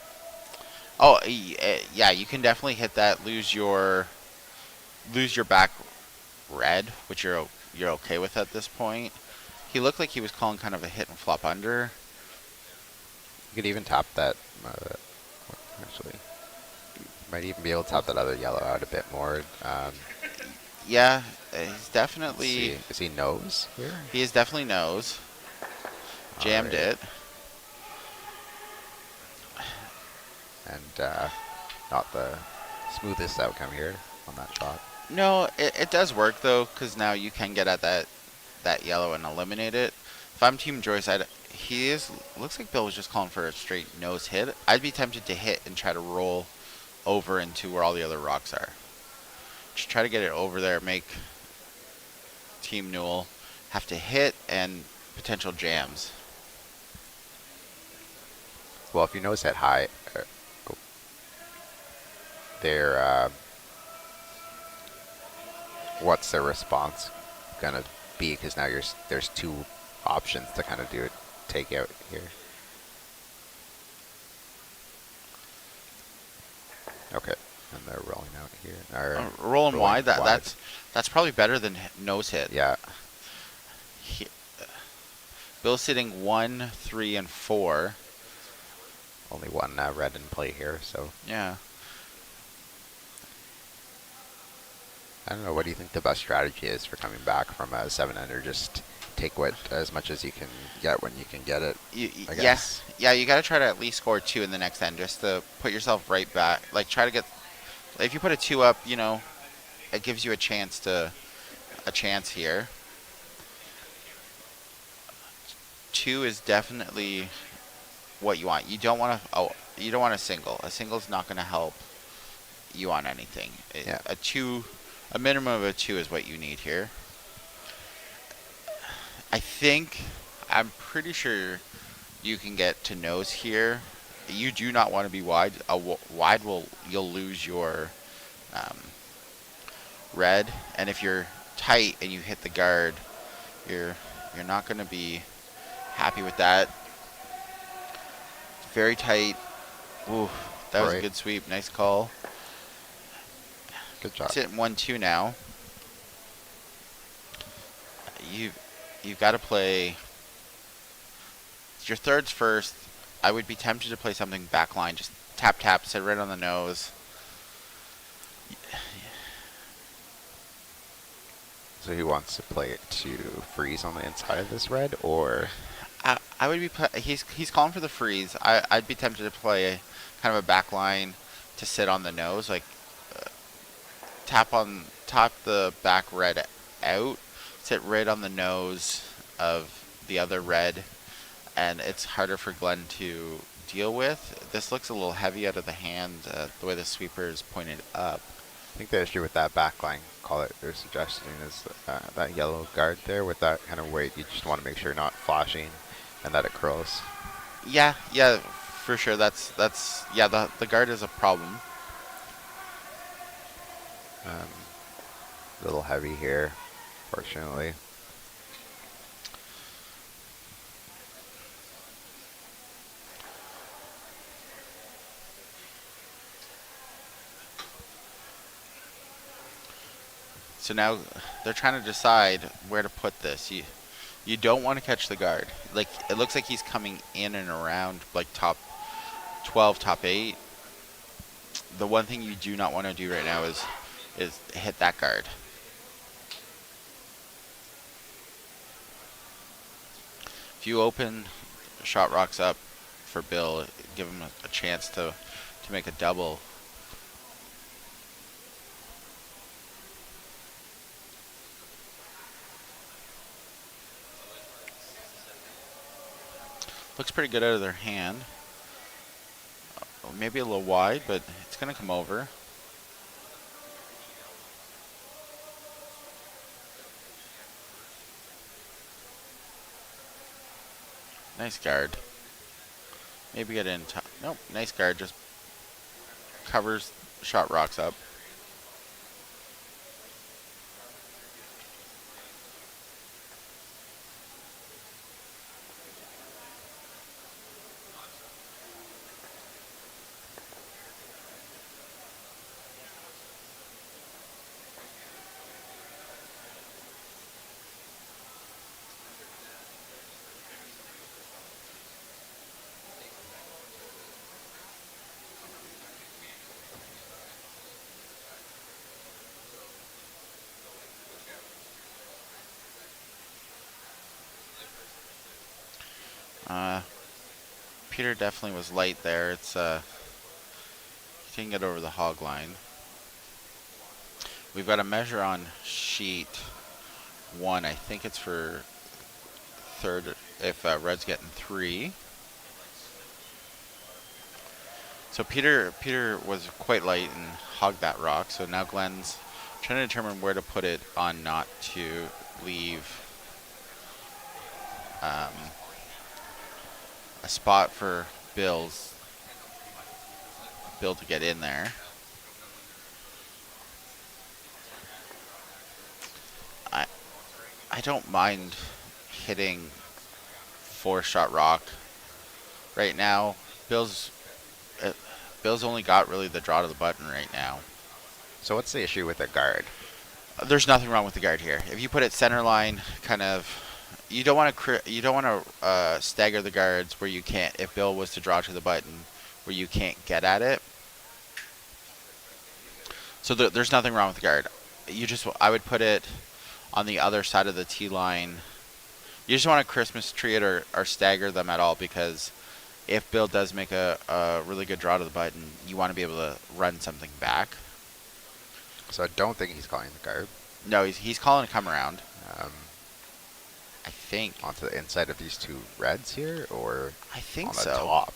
Oh, yeah, you can definitely hit that. Lose your back red, which you're okay with at this point. He looked like he was calling kind of a hit and flop under. You could even tap that. Actually, might even be able to tap that other yellow out a bit more. Yeah, he's definitely... Is he nose here? He is definitely nose. Jammed it. And not the smoothest outcome here on that shot. No, it does work though, because now you can get at that yellow and eliminate it. If I'm Team Joyce, looks like Bill was just calling for a straight nose hit. I'd be tempted to hit and try to roll over into where all the other rocks are. Just try to get it over there, make Team Newell have to hit and potential jams. Well, if you nose hit high, what's their response gonna be? Because now there's 2 options to kind of do it take out here. Okay, and they're rolling out here. Or Rolling rolling wide. That wide. that's probably better than nose hit. Yeah, He, Bill's sitting 1, 3, and 4. only one red in play here, so Yeah. I don't know. What do you think the best strategy is for coming back from a 7-ender? Just take what as much as you can get when you can get it, I Yeah, guess. yeah. You got to try to at least score 2 in the next end, just to put yourself right back. Like try to get. If you put a 2 up, it gives you a chance here. 2 is definitely what you want. You don't want to. Oh, you don't want a single. A single's not going to help you on anything. Yeah. A minimum of a 2 is what you need here. I'm pretty sure you can get to nose here. You do not want to be wide. Wide you'll lose your um, red, and if you're tight and you hit the guard, you're you're not going to be happy with that. Very tight. Ooh, that was a Right. good sweep. Nice call. Good job. Sitting 1-2 now. You you've got to play. Your third's first. I would be tempted to play something backline. Just tap tap, sit right on the nose. So he wants to play it to freeze on the inside of this red, or I would be. He's calling for the freeze. I'd be tempted to play kind of a back line to sit on the nose, like uh, tap the back red out, sit right on the nose of the other red, and it's harder for Glenn to deal with. This looks a little heavy out of the hand, the way the sweeper is pointed up. I think the issue with that backline call it they're suggesting is that yellow guard there with that kind of weight. You just want to make sure you're not flashing and that it curls. Yeah, for sure. That's yeah. The guard is a problem. A little heavy here, fortunately. So now they're trying to decide where to put this. You don't want to catch the guard. Like it looks like he's coming in and around like top 12, top 8. The one thing you do not want to do right now is hit that guard. If you open shot rocks up for Bill, give him a chance to make a double. Looks pretty good out of their hand. Maybe a little wide, but it's going to come over. Nice guard. Maybe get in top. Nope, nice guard. Just covers shot rocks up. Uh, Peter definitely was light there. He didn't get over the hog line. We've got a measure on sheet 1. I think it's for third if red's getting 3. So Peter was quite light and hogged that rock. So now Glenn's trying to determine where to put it on not to leave a spot for Bill to get in there. I don't mind hitting 4-shot rock right now. Bill's uh, Bill's only got really the draw to the button right now. So what's the issue with the guard? There's nothing wrong with the guard here. If you put it center line, kind of, you don't want to stagger the guards where you can't. If Bill was to draw to the button, where you can't get at it. So there's nothing wrong with the guard. I would put it on the other side of the tee line. You just want to Christmas tree it or stagger them at all, because if Bill does make a really good draw to the button, you want to be able to run something back. So I don't think he's calling the guard. No, he's calling to come around. Um, I think. Onto the inside of these two reds here, or I think on the so. top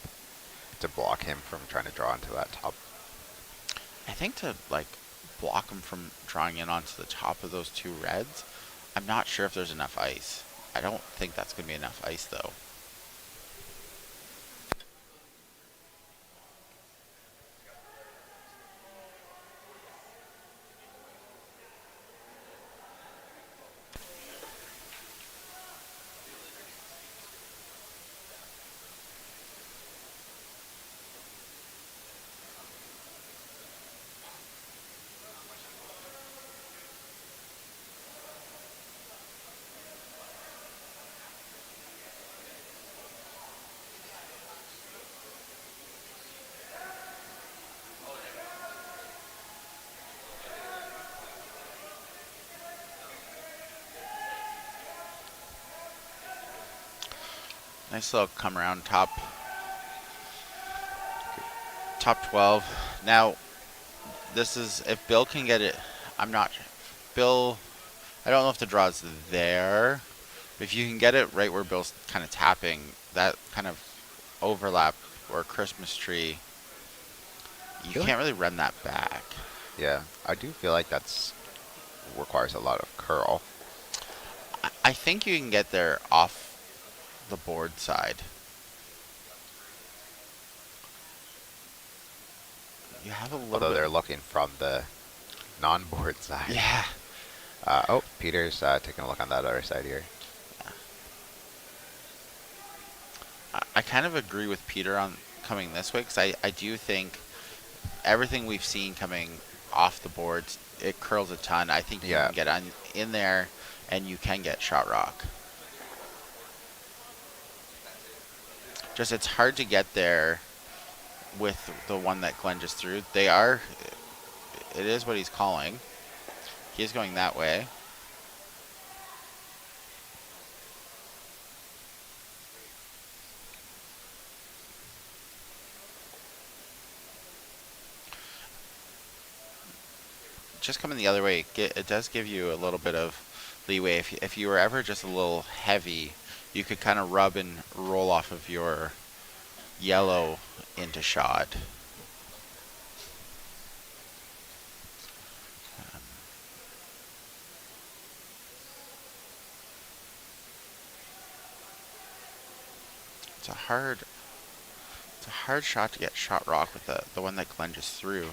to block him from trying to draw into that top. I think to like block him from drawing in onto the top of those two reds. I'm not sure if there's enough ice. I don't think that's going to be enough ice though. Nice little come around top 12. Now, this is if Bill can get it. I'm not Bill. I don't know if the draw's there. But if you can get it right where Bill's kind of tapping, that kind of overlap or Christmas tree, you Feel can't really run that back. Yeah, I do feel like that's requires a lot of curl. I think you can get there off the board side. You have a little Although bit. they're looking from the non-board side. Yeah. Oh, Peter's taking a look on that other side here. I kind of agree with Peter on coming this way, because I do think everything we've seen coming off the boards, it curls a ton. I think you Yeah. can get in there and you can get shot rock. Just it's hard to get there with the one that Glenn just threw. It is what he's calling. He is going that way. Just coming the other way, it does give you a little bit of leeway. If you were ever just a little heavy, you could kind of rub and roll off of your yellow into shot. It's a hard shot to get shot rock with the one that Glenn just threw.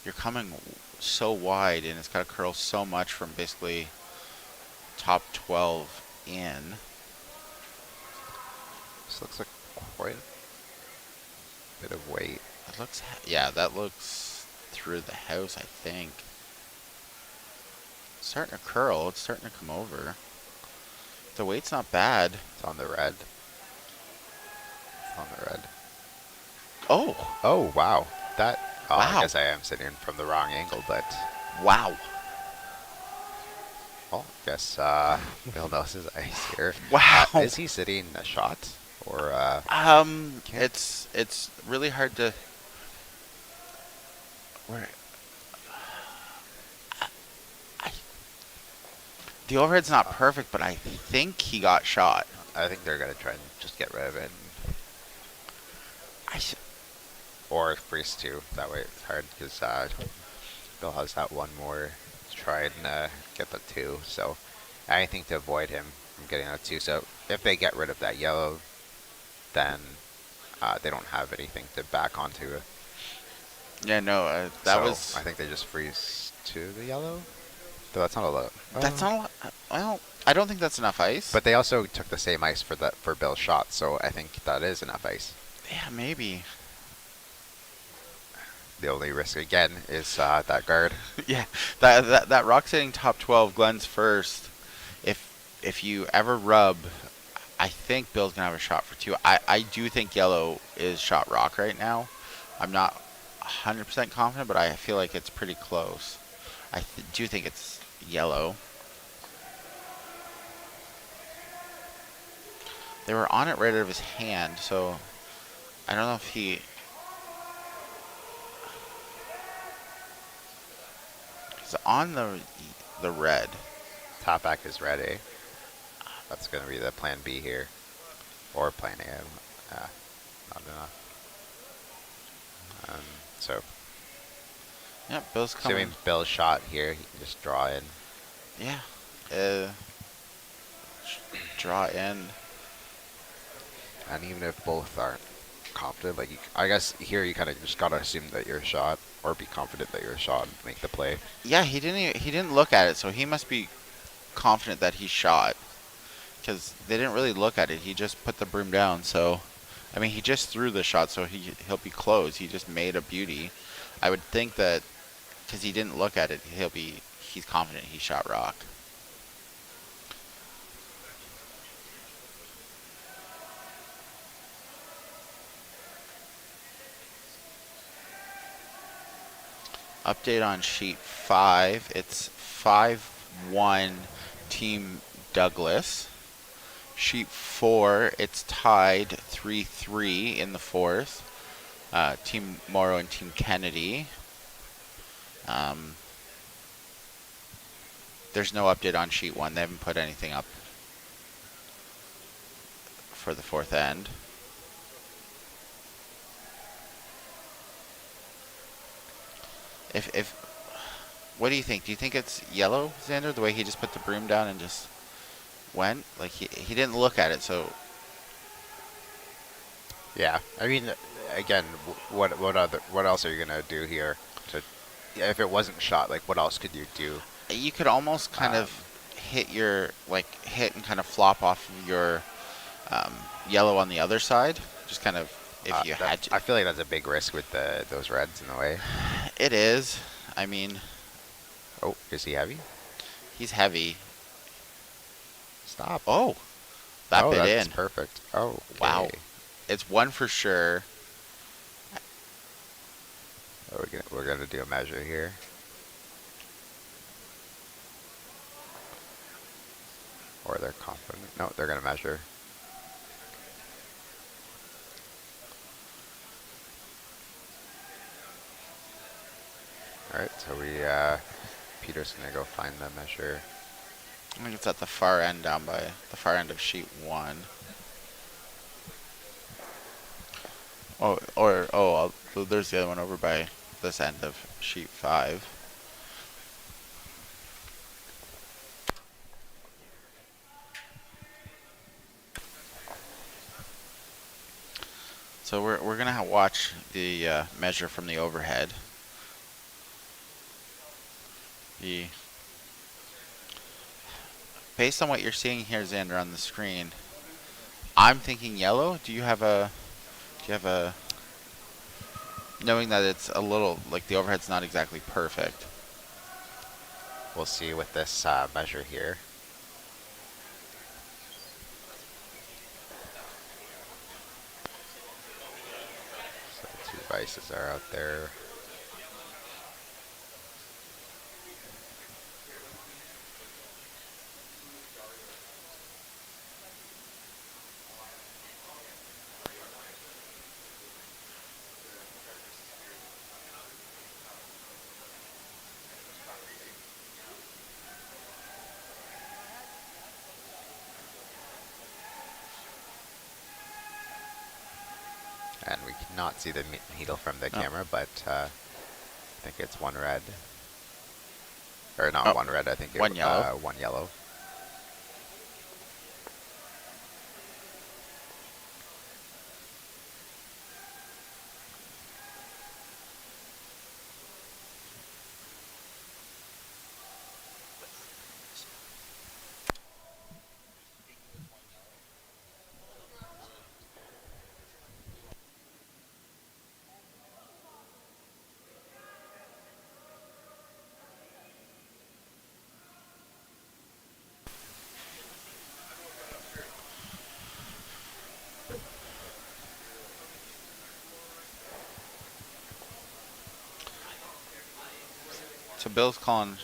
You're coming so wide, and it's got to curl so much from basically top 12 in. This looks like quite a bit of weight. It looks, yeah, that looks through the house, I think. It's starting to curl. It's starting to come over. The weight's not bad. It's on the red. It's on the red. Oh, Oh, wow. That. Oh, Wow. I guess I am sitting from the wrong angle, but. wow. Well, I guess Bill knows his ice here. Wow. Is he sitting a shot? Or. It's really hard to. Where? I, the overhead's not perfect, but I think he got shot. I think they're going to try and just get rid of it. I s- Or freeze two. That way it's hard because Bill has that one more to try and get the two. So anything to avoid him from getting that two. So if they get rid of that yellow, then they don't have anything to back onto. Yeah, no, that So was. I think they just freeze to the yellow. Though that's not a lot. That's not a lot. Well, I don't think that's enough ice. But they also took the same ice for Bill's shot, so I think that is enough ice. Yeah, maybe. The only risk again is that guard. Yeah, that rock sitting top 12, Glenn's first. If you ever rub, I think Bill's gonna have a shot for two. I do think yellow is shot rock right now. I'm not 100% confident, but I feel like it's pretty close. Do think it's yellow. They were on it right out of his hand, so I don't know if he's on the red. Top back is red A. That's going to be the plan B here. Or plan A. Not enough. So, Yep, Bill's coming. assuming Bill's shot here, he can just draw in. Yeah. Draw in. And even if both aren't confident, like I guess here you kind of just gotta assume that you're a shot, or be confident that you're a shot and make the play. Yeah, he didn't look at it, so he must be confident that he shot, because they didn't really look at it. He just put the broom down. So, I mean, he just threw the shot, so he'll be close. He just made a beauty. I would think that because he didn't look at it, he's confident he shot rock. Update on sheet 5. It's 5-1 Team Douglas. Sheet 4, it's tied 3-3 in the fourth. Team Morrow and Team Kennedy. There's no update on sheet 1. They haven't put anything up for the fourth end. If what do you think? Do you think it's yellow, Xander? The way he just put the broom down and just went? Like he didn't look at it, so Yeah, I mean, again, what else are you gonna do here? To if it wasn't shot, like what else could you do? you could almost kind of hit and kind of flop off of your yellow on the other side. Just kind of if you had to. I feel like that's a big risk with those reds in the way. It is. I mean, Oh, is he heavy? he's heavy. Stop. Oh, that oh, bit that's in. perfect. Oh, Wow. It's one for sure. Oh, we're gonna do a measure here. Or they're confident. No, they're gonna measure. All right, so Peter's gonna go find the measure. I think it's at the far end, down by the far end of sheet 1. There's the other one over by this end of sheet 5. So we're gonna watch the measure from the overhead. Based on what you're seeing here, Xander, on the screen, I'm thinking yellow. Do you have a knowing that it's a little like the overhead's not exactly perfect? We'll see with this measure here. So the two vices are out there. And we cannot see the needle from the camera, but I think it's one red. Or not one red, I think one yellow. One yellow. So Bill's calling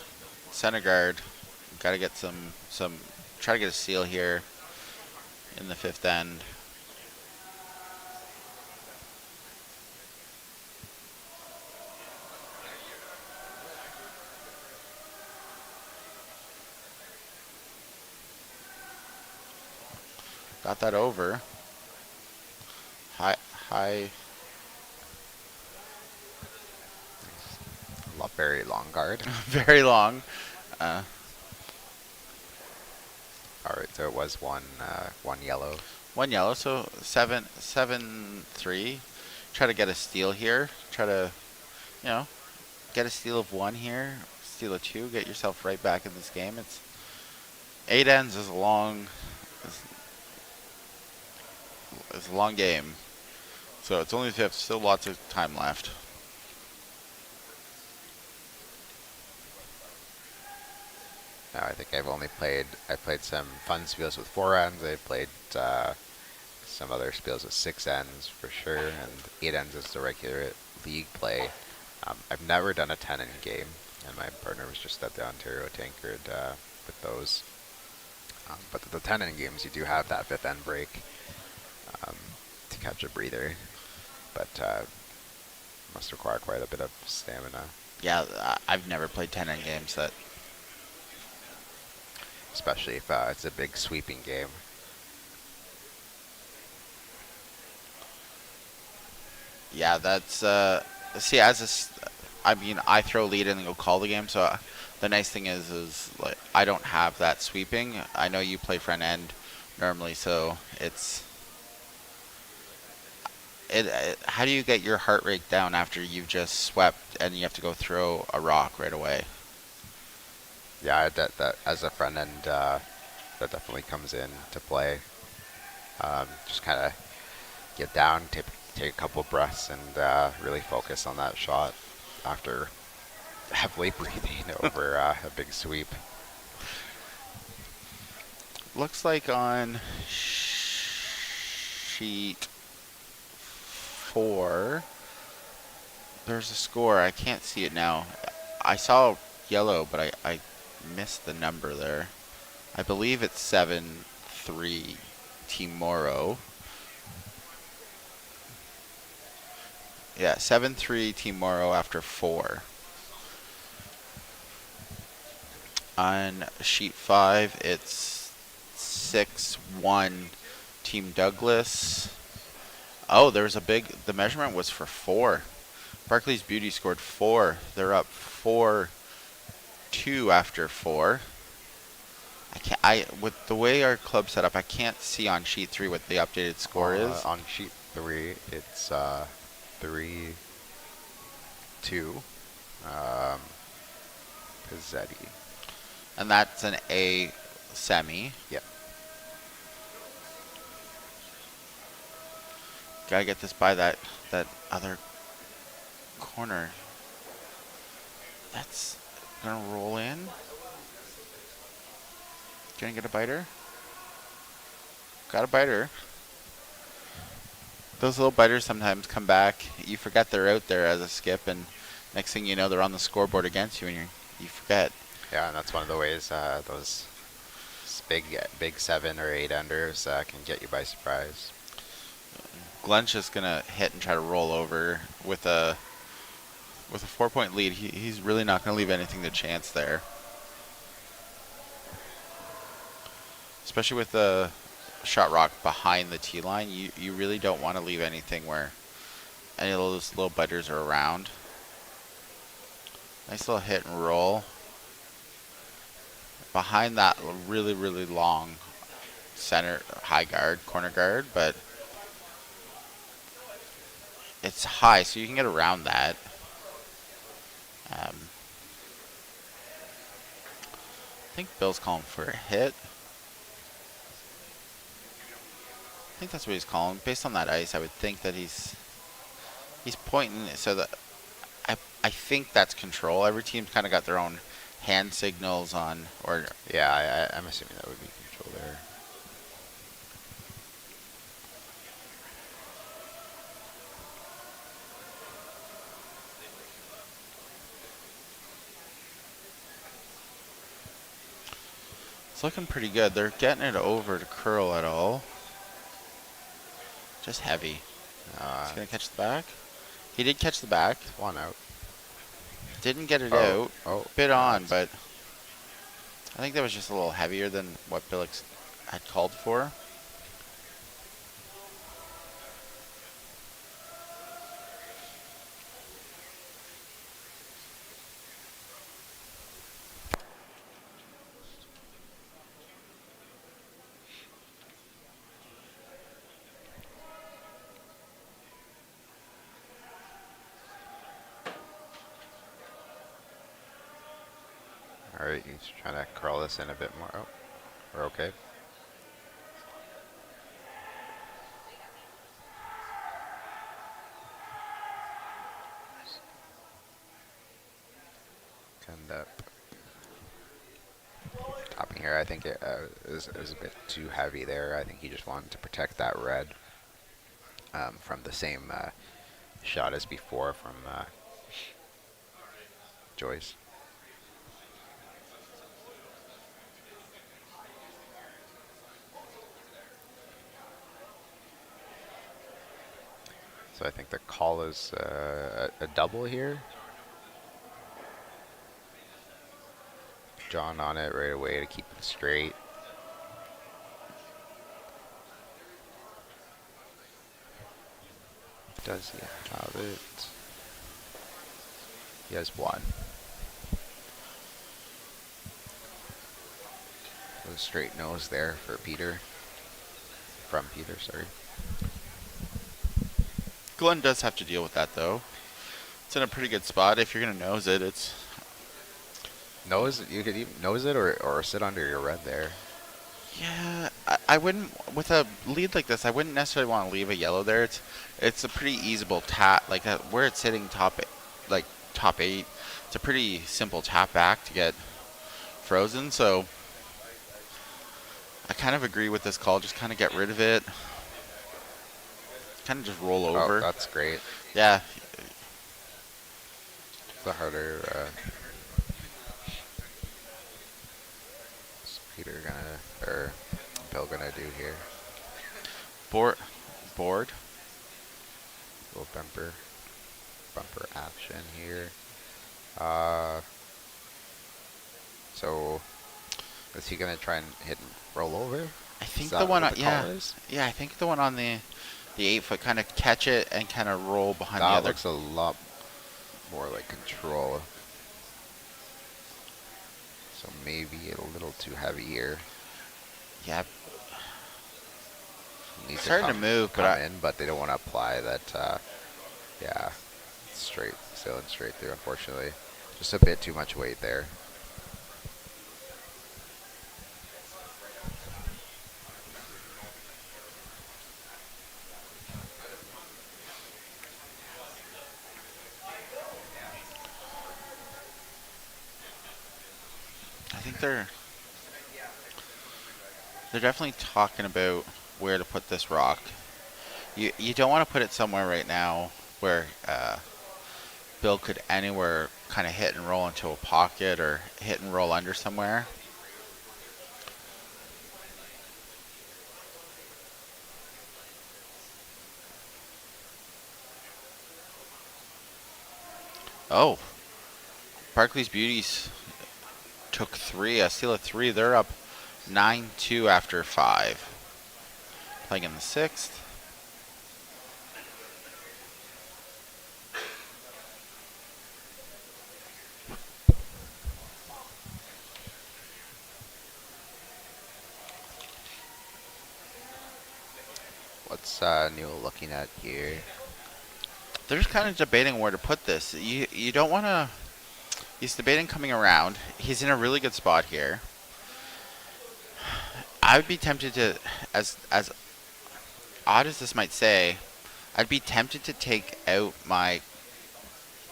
center guard. Got to get try to get a steal here in the fifth end. Got that over. High, high. Very long guard. Very long. All right, so it was one yellow. One yellow, so 7-3. Try to get a steal here. Try to, you know, get a steal of one here. Steal of two. Get yourself right back in this game. It's 8 ends is a long, it's a long game. So it's only the fifth. Still lots of time left. No, I think I played some fun spiels with 4 ends. I played some other spiels with 6 ends for sure, and 8 ends is the regular league play. I've never done a 10 end game, and my partner was just at the Ontario Tankard with those. But the 10 end games, you do have that fifth end break to catch a breather, but must require quite a bit of stamina. Yeah, I've never played 10 end games that. Especially if it's a big sweeping game. Yeah, that's see I mean I throw lead in and go call the game. So the nice thing is like I don't have that sweeping. I know you play front end normally, so how do you get your heart rate down after you've just swept and you have to go throw a rock right away? Yeah, that as a front end, that definitely comes in to play. Just kind of get down, take a couple breaths, and really focus on that shot after heavily breathing over a big sweep. Looks like on sheet 4 there's a score. I can't see it now. I saw yellow, but I missed the number there. I believe it's 7-3 Team Morrow. Yeah, 7-3 Team Morrow after 4. On sheet 5, it's 6-1 Team Douglas. Oh, the measurement was for 4. Barclays Beauty scored 4. They're up 4-2 after 4. With the way our club's set up, I can't see on sheet 3 what the updated score is. On sheet 3, it's 3-2. Pizzetti. And that's an A semi. Yep. Gotta get this by that other corner. That's gonna roll in. Gonna get a biter. Got a biter. Those little biters sometimes come back. You forget they're out there as a skip, and next thing you know, they're on the scoreboard against you, and you forget. Yeah, and that's one of the ways those big 7 or 8 enders can get you by surprise. Glenn's just gonna hit and try to roll over with a 4-point lead. He's really not gonna leave anything to chance there, especially with the shot rock behind the tee line. You really don't want to leave anything where any of those little biters are around. Nice little hit and roll behind that really long center high guard, corner guard, but it's high, so you can get around that. I think Bill's calling for a hit. I think that's what he's calling. Based on that ice, I would think that he's pointing so that I think that's control. Every team's kind of got their own hand signals on, or Yeah, I'm assuming that would be control there. It's looking pretty good. They're getting it over to curl at all. Just heavy. He's going to catch the back. He did catch the back. It's one out. Didn't get it Oh, out. oh, Bit on, that's but I think that was just a little heavier than what Billix had called for. all right. He's trying to curl this in a bit more. Oh, we're okay. End up topping here. I think it is a bit too heavy there. I think he just wanted to protect that red from the same shot as before from Joyce. So I think the call is a double here. John on it right away to keep it straight. Does he have it? He has one. So a straight nose there for Peter. From Peter, sorry. Glenn does have to deal with that, though. It's in a pretty good spot. If you're going to nose it, it's... Nose, you could even nose it or sit under your red there. Yeah, I wouldn't... With a lead like this, I wouldn't necessarily want to leave a yellow there. It's a pretty easeable tap. Like, where it's sitting top 8, it's a pretty simple tap back to get frozen, so... I kind of agree with this call. Just kind of get rid of it. Kind of just roll over. Oh, that's great. Yeah. The harder what's Peter gonna or Bill gonna do here? Board. Little bumper action here. Uh, so is he gonna try and hit and roll over? I think Is the that one what on, the call yeah. is? Yeah, I think the one on the 8-foot kind of catch it and kind of roll behind the That other. looks a lot more like control. So maybe a little too heavy here. Yeah, Needs starting to move, but in, but they don't want to apply that. Yeah, straight, sailing straight through. Unfortunately, just a bit too much weight there. I think they're definitely talking about where to put this rock. You don't want to put it somewhere right now where Bill could anywhere kind of hit and roll into a pocket or hit and roll under somewhere. Oh, Barclays Beauties took 3, a steal of 3. They're up 9-2 after 5. Playing in the 6th. What's Neil looking at here? They're just kind of debating where to put this. You don't want to. He's debating coming around. He's in a really good spot here. I would be tempted to, as odd as this might say, I'd be tempted to take out my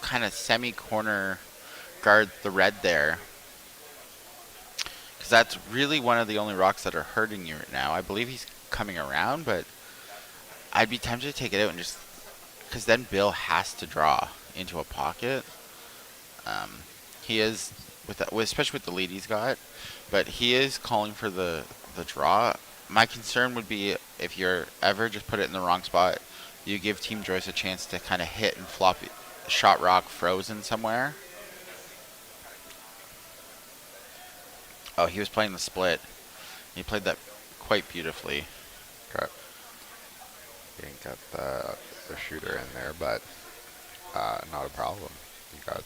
kind of semi-corner guard the red there. Because that's really one of the only rocks that are hurting you right now. I believe he's coming around, but I'd be tempted to take it out and just... Because then Bill has to draw into a pocket. He is especially with the lead he's got. But he is calling for the draw. My concern would be if you're ever just put it in the wrong spot, you give Team Joyce a chance to kind of hit and flop shot rock frozen somewhere. Oh, he was playing the split. He played that quite beautifully. Okay. Didn't get the shooter in there, but not a problem.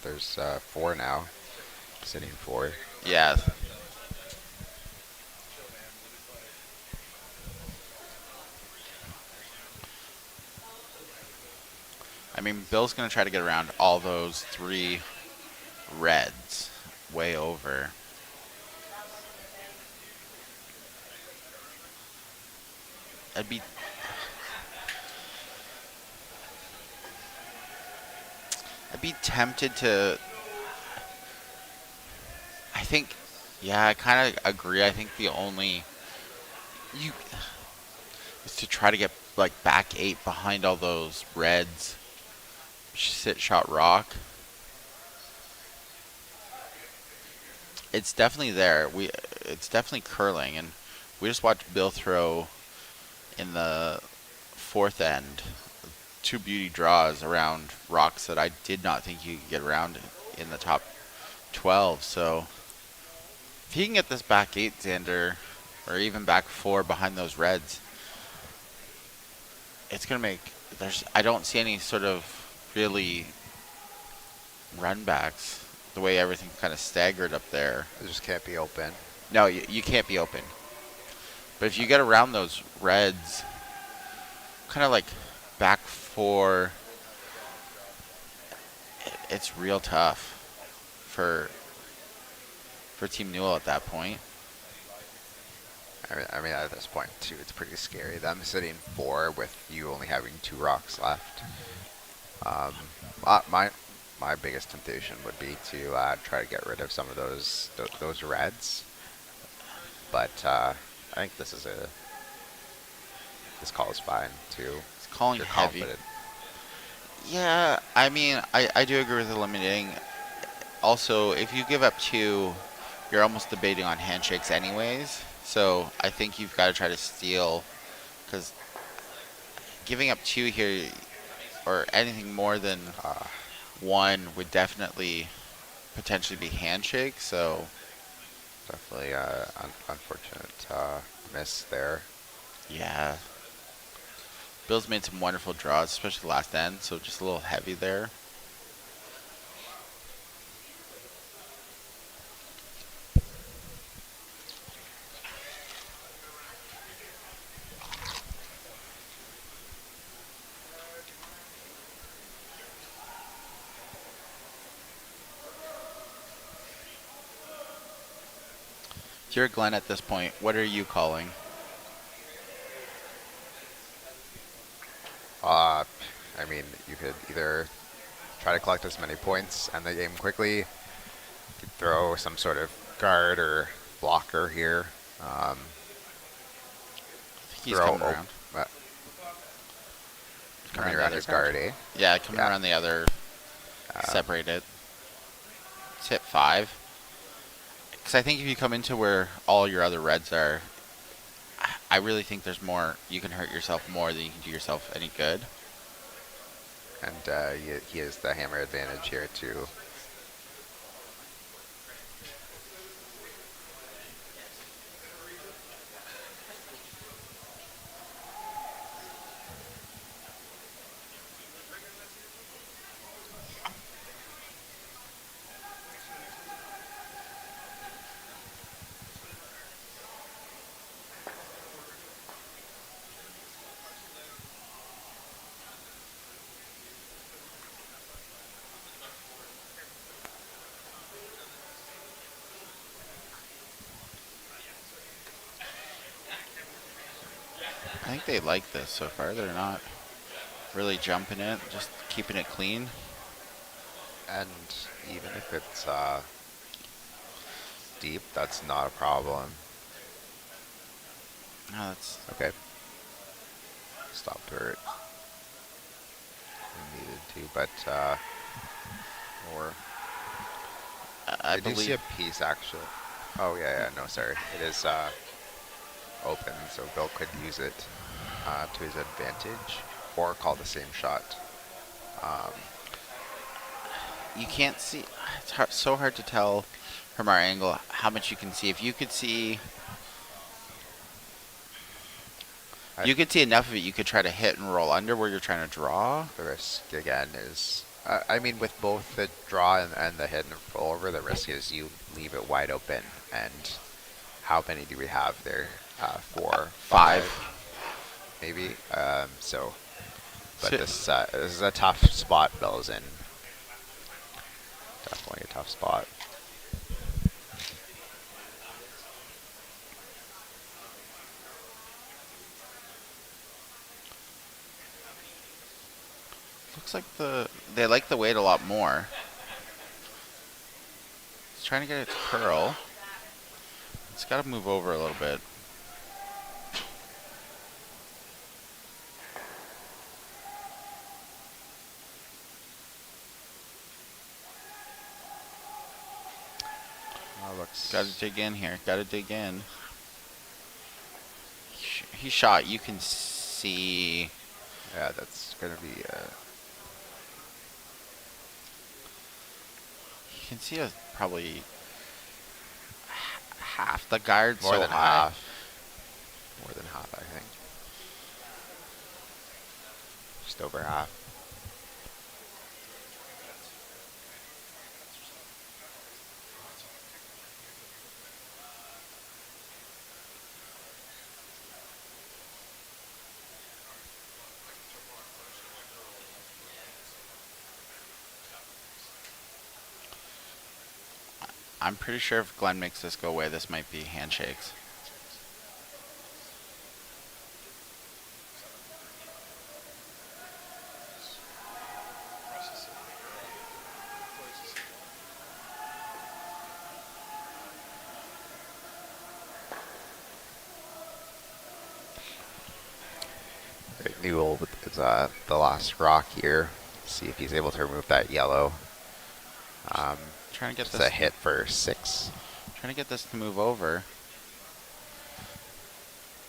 There's 4 now, sitting 4. Yeah. I mean, Bill's going to try to get around all those 3 reds way over. I'd be tempted to. I think, yeah, I kind of agree. I think the only you is to try to get like back 8 behind all those reds. Sit shot rock. It's definitely there. It's definitely curling, and we just watched Bill throw in the 4th end 2 beauty draws around rocks that I did not think you could get around in the top 12. So if he can get this back 8, Xander, or even back 4 behind those reds, it's gonna make. I don't see any sort of really run backs. The way everything's kind of staggered up there. It just can't be open. No, you can't be open. But if you get around those reds, kind of like back 4, it's real tough for Team Newell at that point. I mean, at this point too, it's pretty scary. Them sitting 4 with you only having 2 rocks left. My biggest temptation would be to try to get rid of some of those reds, but I think this call is fine too. It's calling You're heavy. confident. Yeah, I mean, I do agree with eliminating. Also, if you give up 2, you're almost debating on handshakes anyways. So I think you've got to try to steal, because giving up 2 here, or anything more than 1, would definitely potentially be handshake. So Definitely unfortunate miss there. yeah, Bill's made some wonderful draws, especially last end. So just a little heavy there. If you're Glenn at this point, what are you calling? I mean, you could either try to collect as many points and the game quickly. You could throw some sort of guard or blocker here. I think he's Throw coming around. Coming around his guard, eh? Yeah, coming around the other. Separate it. Let's hit 5. Because I think if you come into where all your other reds are, I really think there's more. You can hurt yourself more than you can do yourself any good. And he has the hammer advantage here too. I think they like this so far. They're not really jumping it, just keeping it clean. And even if it's deep, that's not a problem. No, that's Okay. Stopped where it needed to, but more. I I do see believe. a piece actually. Oh yeah, yeah. No, sorry. It is open, so Bill could use it to his advantage or call the same shot. Um, You can't see. It's hard, so hard to tell from our angle how much you can see. If I, you could see enough of it, you could try to hit and roll under where you're trying to draw. the risk again is, I mean, with both the draw and the hit and roll over, the risk is you leave it wide open. And how many do we have there? Four, Five. five, maybe. But So, this is a tough spot Bill's in. Definitely a tough spot. looks like they like the weight a lot more. It's trying to get it to curl. It's got to move over a little bit. Looks. Got to dig in here. Got to dig in. He shot. You can see. Yeah, that's gonna be. You can see probably half the guard More so than high. half. More than half, I think. Just over half. I'm pretty sure if Glenn makes this go away, this might be handshakes. Right, Newell with the last rock here. See if he's able to remove that yellow. Trying to get Just this. a hit for 6. Trying to get this to move over.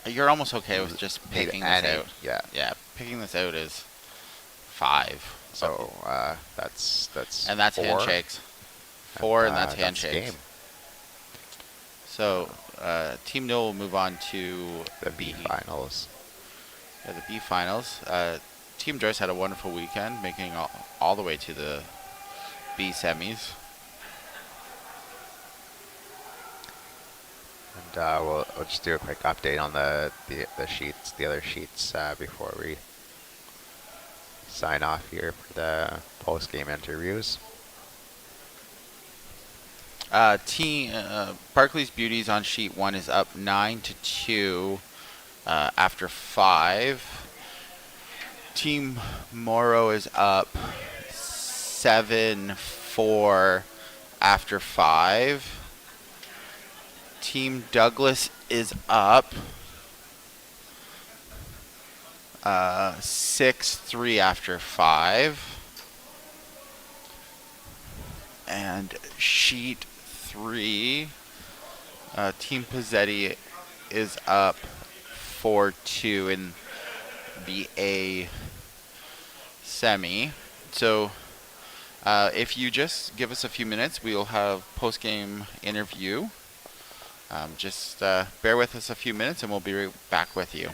You're almost okay with just Need picking this any, out. yeah. Yeah, picking this out is 5. So that's And that's 4. handshakes. 4 and that's That's handshakes. game. So Team No will move on to The B finals. Yeah, the B finals. Team Joyce had a wonderful weekend, making all the way to the B semis. And we'll just do a quick update on the sheets, the other sheets, before we sign off here for the post-game interviews. Team Barclays Beauties on sheet 1 is up 9-2 after 5. Team Morrow is up 7-4 after 5. Team Douglas is up 6-3 after 5. And sheet 3, Team Pizzetti is up 4-2 in the A semi. So if you just give us a few minutes, we'll have post-game interview. Just bear with us a few minutes and we'll be right back with you.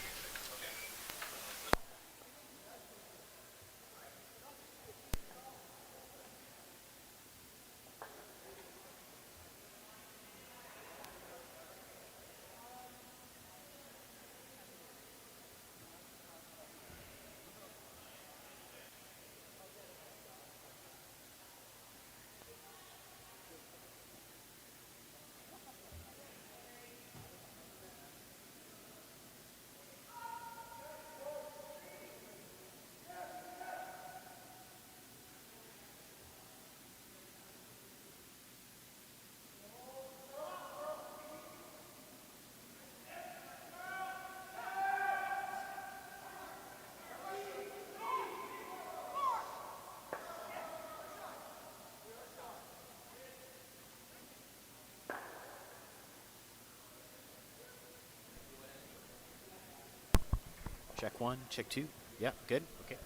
Check 1, check 2. Yeah, good. Okay.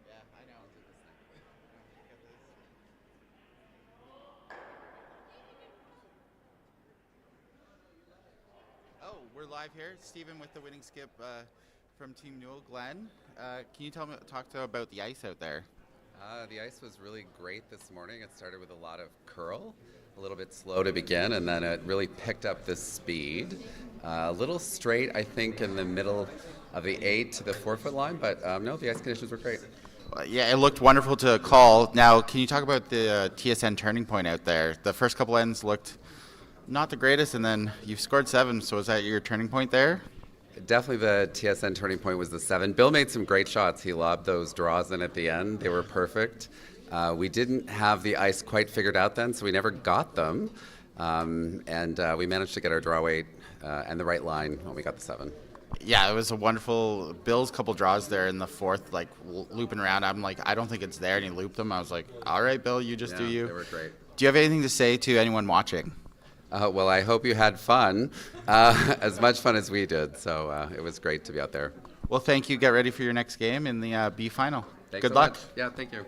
Yeah, I know. I'll do this thing. Get this. Oh, we're live here. Stephen with the winning skip from Team Newell. Glenn, can you talk about the ice out there? The ice was really great this morning. It started with a lot of curl, a little bit slow to begin, and then it really picked up the speed. A little straight, I think, in the middle of the 8 to the 4-foot line, but no, the ice conditions were great. Yeah, it looked wonderful to call. Now, can you talk about the TSN turning point out there? The first couple ends looked not the greatest, and then you scored 7, so is that your turning point there? Definitely the TSN turning point was the 7. Bill made some great shots. He lobbed those draws in at the end. They were perfect. We didn't have the ice quite figured out then, so we never got them. And we managed to get our draw weight and the right line when we got the 7. Yeah, it was a wonderful. Bill's couple draws there in the 4th, like looping around. I'm like, I don't think it's there, and he looped them. I was like, all right, Bill, you just do you. They were great. Do you have anything to say to anyone watching? Well, I hope you had fun, as much fun as we did. So it was great to be out there. Well, thank you. Get ready for your next game in the B final. Thanks Good so luck. much. Yeah, thank you.